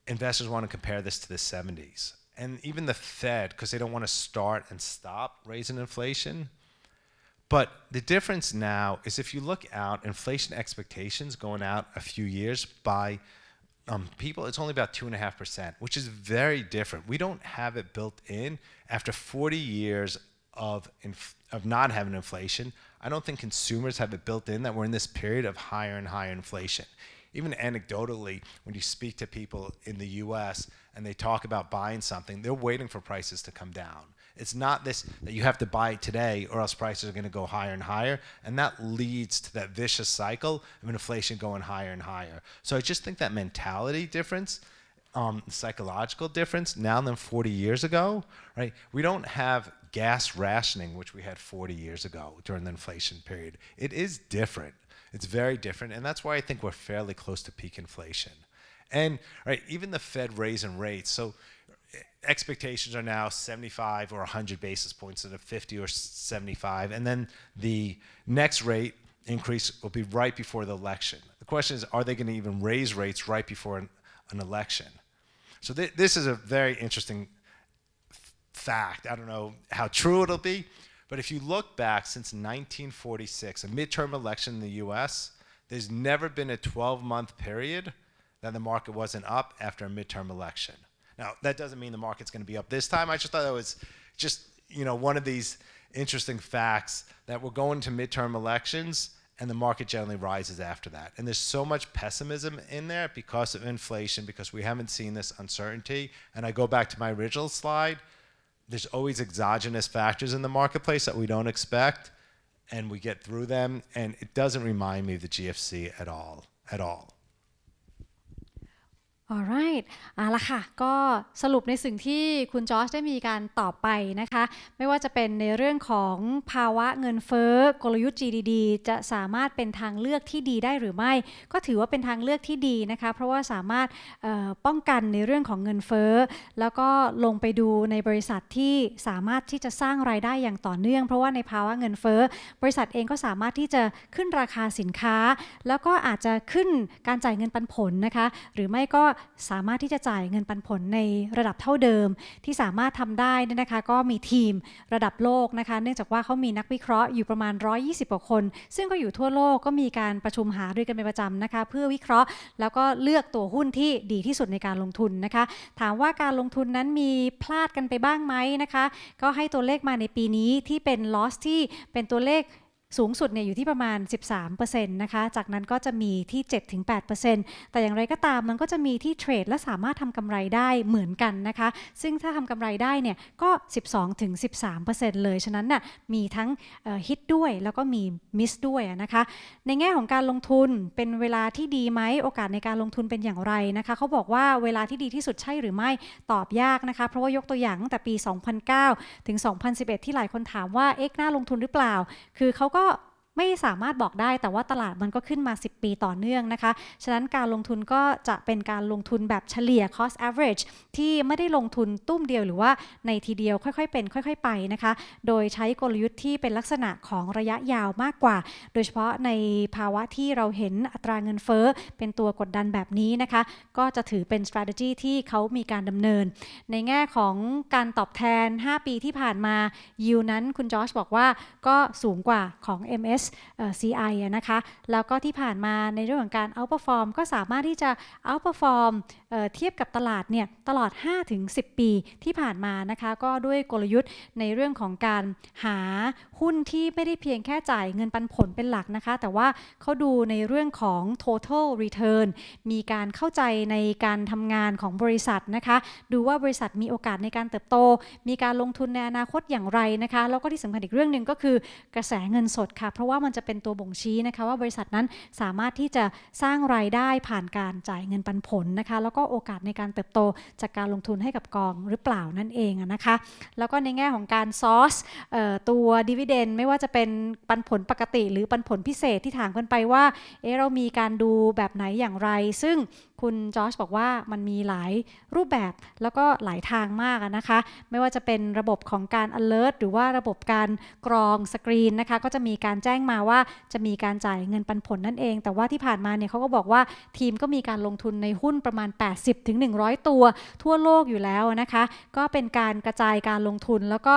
investors want to compare this to the 70s. And even the Fed, because they don't want to start and stop raising inflation. But the difference now is if you look out, inflation expectations going out a few years by people, it's only about 2.5%, which is very different. We don't have it built in after 40 years of not having inflation. I don't think consumers have it built in that we're in this period of higher and higher inflation. Even anecdotally, when you speak to people in the US and they talk about buying something, they're waiting for prices to come down. It's not this that you have to buy it today or else prices are going to go higher and higher. And that leads to that vicious cycle of inflation going higher and higher. So I just think that mentality difference, psychological difference now than 40 years ago, right? We don't have gas rationing, which we had 40 years ago during the inflation period. It is different. It's very different. And that's why I think we're fairly close to peak inflation. And right, even the Fed raising rates. So expectations are now 75 or 100 basis points instead of 50 or 75. And then the next rate increase will be right before the election. The question is, are they going to even raise rates right before an election? So this is a very interesting fact. I don't know how true it'll be, but if you look back since 1946, a midterm election in the US, there's never been a 12-month period that the market wasn't up after a midterm election. Now, that doesn't mean the market's going to be up this time. I just thought that was just, one of these interesting facts that we're going to midterm elections and the market generally rises after that. And there's so much pessimism in there because of inflation, because we haven't seen this uncertainty. And I go back to my original slide. There's always exogenous factors in the marketplace that we don't expect, and we get through them. And it doesn't remind me of the GFC at all. Alright เอาละค่ะก็สรุปในสิ่งที่คุณจอร์จได้มีการตอบไปนะคะไม่ว่าจะเป็นในเรื่องของภาวะเงินเฟ้อกลยุทธ์ GDD จะสามารถเป็นทางเลือกที่ดีได้หรือไม่ก็ถือว่าเป็นทางเลือกที่ดีนะคะเพราะว่าสามารถป้องกันในเรื่องของเงินเฟ้อแล้วก็ลงไปดูในบริษัทที่สามารถที่จะสร้างรายได้อย่างต่อเนื่องเพราะว่าในภาวะเงินเฟ้อบริษัทเองก็สามารถที่จะขึ้นราคาสินค้าแล้วก็อาจจะขึ้นการจ่ายเงินปันผลนะคะหรือไม่ก็สามารถที่จะจ่ายเงินปันผลในระดับเท่าเดิมที่สามารถทำได้นะคะก็มีทีมระดับโลกนะคะเนื่องจากว่าเขามีนักวิเคราะห์อยู่ประมาณ120กว่าคนซึ่งก็อยู่ทั่วโลกก็มีการประชุมหารือกันเป็นประจำนะคะเพื่อวิเคราะห์แล้วก็เลือกตัวหุ้นที่ดีที่สุดในการลงทุนนะคะถามว่าการลงทุนนั้นมีพลาดกันไปบ้างไหมนะคะก็ให้ตัวเลขมาในปีนี้ที่เป็น loss ที่เป็นตัวเลข สูงสุดเนี่ยอยู่ที่ประมาณ 13% นะคะจากนั้นก็จะมีที่ 7-8% แต่อย่างไรก็ตามมันก็จะมีที่เทรดและสามารถทำกำไรได้เหมือนกันนะคะซึ่งถ้าทำกำไรได้เนี่ยก็ 12-13% เลยฉะนั้นน่ะมีทั้งฮิตด้วยแล้วก็มีมิสด้วยนะคะในแง่ของการลงทุนเป็นเวลาที่ดีไหมโอกาสในการลงทุนเป็นอย่างไรนะคะเขาบอกว่าเวลาที่ดีที่สุดใช่หรือไม่ตอบยากนะคะเพราะว่ายกตัวอย่างตั้งแต่ปี 2009 ถึง 2011 ที่หลายคนถามว่าน่าลงทุนหรือเปล่าคือเขาก็ไม่สามารถบอกได้แต่ว่าตลาดมันก็ขึ้นมา10ปีต่อเนื่องนะคะฉะนั้นการลงทุนก็จะเป็นการลงทุนแบบเฉลี่ย cost average ที่ไม่ได้ลงทุนตุ้มเดียวหรือว่าในทีเดียวค่อยๆเป็นค่อยๆไปนะคะโดยใช้กลยุทธ์ที่เป็นลักษณะของระยะยาวมากกว่าโดยเฉพาะในภาวะที่เราเห็นอัตราเงินเฟ้อเป็นตัวกดดันแบบนี้นะคะก็จะถือเป็น strategy ที่เขามีการดำเนินในแง่ของการตอบแทน5ปีที่ผ่านมา yield นั้นคุณจอชบอกว่าก็สูงกว่าของ CI นะคะแล้วก็ที่ผ่านมาในเรื่องของการ outperform ก็สามารถที่จะ outperform เทียบกับตลาดเนี่ยตลอด 5-10 ปีที่ผ่านมานะคะก็ด้วยกลยุทธ์ในเรื่องของการหาหุ้นที่ไม่ได้เพียงแค่จ่ายเงินปันผลเป็นหลักนะคะแต่ว่าเขาดูในเรื่องของ total return มีการเข้าใจในการทำงานของบริษัทนะคะดูว่าบริษัทมีโอกาสในการเติบโตมีการลงทุนในอนาคตอย่างไรนะคะแล้วก็ที่สำคัญอีกเรื่องหนึ่งก็คือกระแสเงินสดค่ะเพราะว่ามันจะเป็นตัวบ่งชี้นะคะว่าบริษัทนั้นสามารถที่จะสร้างรายได้ผ่านการจ่ายเงินปันผลนะคะแล้วก็โอกาสในการเติบโตจากการลงทุนให้กับกองหรือเปล่านั่นเองนะคะแล้วก็ในแง่ของการซอร์สตัวดิวิเดนไม่ว่าจะเป็นปันผลปกติหรือปันผลพิเศษที่ถามกันไปว่าเรามีการดูแบบไหนอย่างไรซึ่งคุณจอชบอกว่ามันมีหลายรูปแบบแล้วก็หลายทางมากนะคะไม่ว่าจะเป็นระบบของการ alert หรือว่าระบบการกรองสกรีนนะคะก็จะมีการแจ้งมาว่าจะมีการจ่ายเงินปันผลนั่นเองแต่ว่าที่ผ่านมาเนี่ยเขาก็บอกว่าทีมก็มีการลงทุนในหุ้นประมาณ 80-100 ตัวทั่วโลกอยู่แล้วนะคะก็เป็นการกระจายการลงทุนแล้วก็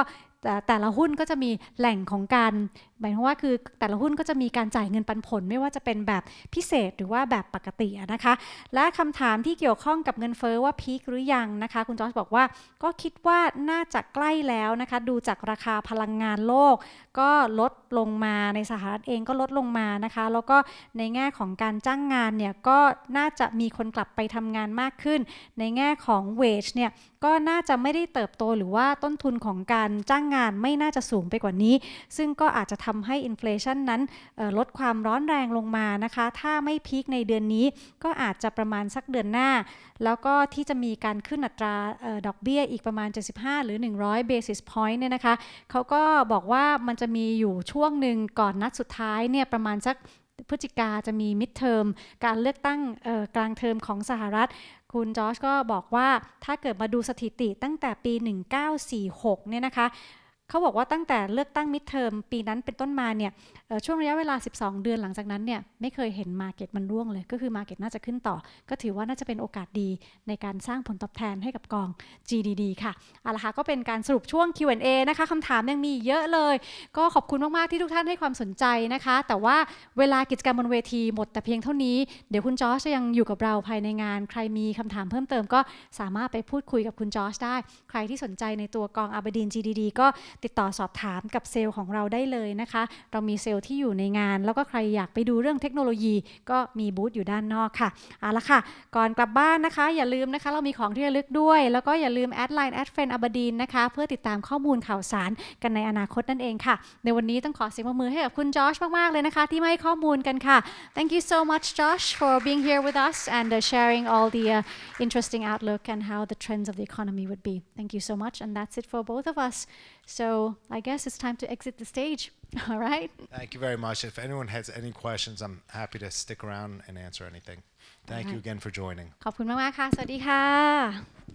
แต่ละหุ้นก็จะมีแหล่งของการหมายถึงว่าคือแต่ละหุ้นก็จะมีการจ่ายเงินปันผลไม่ว่าจะเป็นแบบพิเศษหรือว่าแบบปกตินะคะและคำถามที่เกี่ยวข้องกับเงินเฟ้อว่าพีคหรือยังนะคะคุณจอร์จบอกว่าก็คิดว่าน่าจะใกล้แล้วนะคะดูจากราคาพลังงานโลกก็ลดลงมาในสหรัฐเองก็ลดลงมานะคะแล้วก็ในแง่ของการจ้างงานเนี่ยก็น่าจะมีคนกลับไปทำงานมากขึ้นในแง่ของ wage เนี่ยก็น่าจะไม่ได้เติบโตหรือว่าต้นทุนของการจ้างงานไม่น่าจะสูงไปกว่านี้ซึ่งก็อาจจะทำให้อินเฟลชันนั้นลดความร้อนแรงลงมานะคะถ้าไม่พีคในเดือนนี้ก็อาจจะประมาณสักเดือนหน้าแล้วก็ที่จะมีการขึ้นอัตราดอกเบี้ยอีกประมาณ75หรือ100 basis point เนี่ยนะคะเขาก็บอกว่ามันจะมีอยู่ช่วงหนึ่งก่อนนัดสุดท้ายเนี่ยประมาณสักพฤศจิกาจะมี mid term การเลือกตั้งกลางเทอมของสหรัฐคุณจอร์จก็บอกว่าถ้าเกิดมาดูสถิติตั้งแต่ปี1946เนี่ยนะคะเขาบอกว่าตั้งแต่เลือกตั้งมิดเทอมปีนั้นเป็นต้นมาเนี่ยช่วงระยะเวลา12เดือนหลังจากนั้นเนี่ยไม่เคยเห็นมาร์เก็ตมันร่วงเลยก็คือมาร์เก็ตน่าจะขึ้นต่อก็ถือว่าน่าจะเป็นโอกาสดีในการสร้างผลตอบแทนให้กับกอง GDD ค่ะเอาละค่ะก็เป็นการสรุปช่วง Q&A นะคะคำถามยังมีเยอะเลยก็ขอบคุณมากๆที่ทุกท่านให้ความสนใจนะคะแต่ว่าเวลากิจกรรมบนเวทีหมดแต่เพียงเท่านี้เดี๋ยวคุณจอร์จจะยังอยู่กับเราภายในงานใครมีคำถามเพิ่มเติมก็สามารถไปพูดคุยกับคุณจอร์จได้ใครที่สนใจในตัวกอง Aberdeen GDD ก็ติดต่อสอบถามกับเซลล์ของเราได้เลยนะคะเรามีเซลล์ที่อยู่ในงานแล้วก็ใครอยากไปดูเรื่องเทคโนโลยีก็มีบูธอยู่ด้านนอกค่ะเอาละค่ะก่อนกลับบ้านนะคะอย่าลืมนะคะเรามีของที่ระลึกด้วยแล้วก็อย่าลืมแอดไลน์@friend-aberdeenนะคะเพื่อติดตามข้อมูลข่าวสารกันในอนาคตนั่นเองค่ะในวันนี้ต้องขอเสียงปรบมือให้กับคุณจอชมากๆเลยนะคะที่มาให้ข้อมูลกันค่ะ Thank you so much Josh for being here with us and sharing all the interesting outlook and how the trends of the economy would be. Thank you so much and that's it for both of us. So I guess it's time to exit the stage. All right. Thank you very much. If anyone has any questions, I'm happy to stick around and answer anything. Thank you again for joining. ขอบคุณมากๆค่ะสวัสดีค่ะ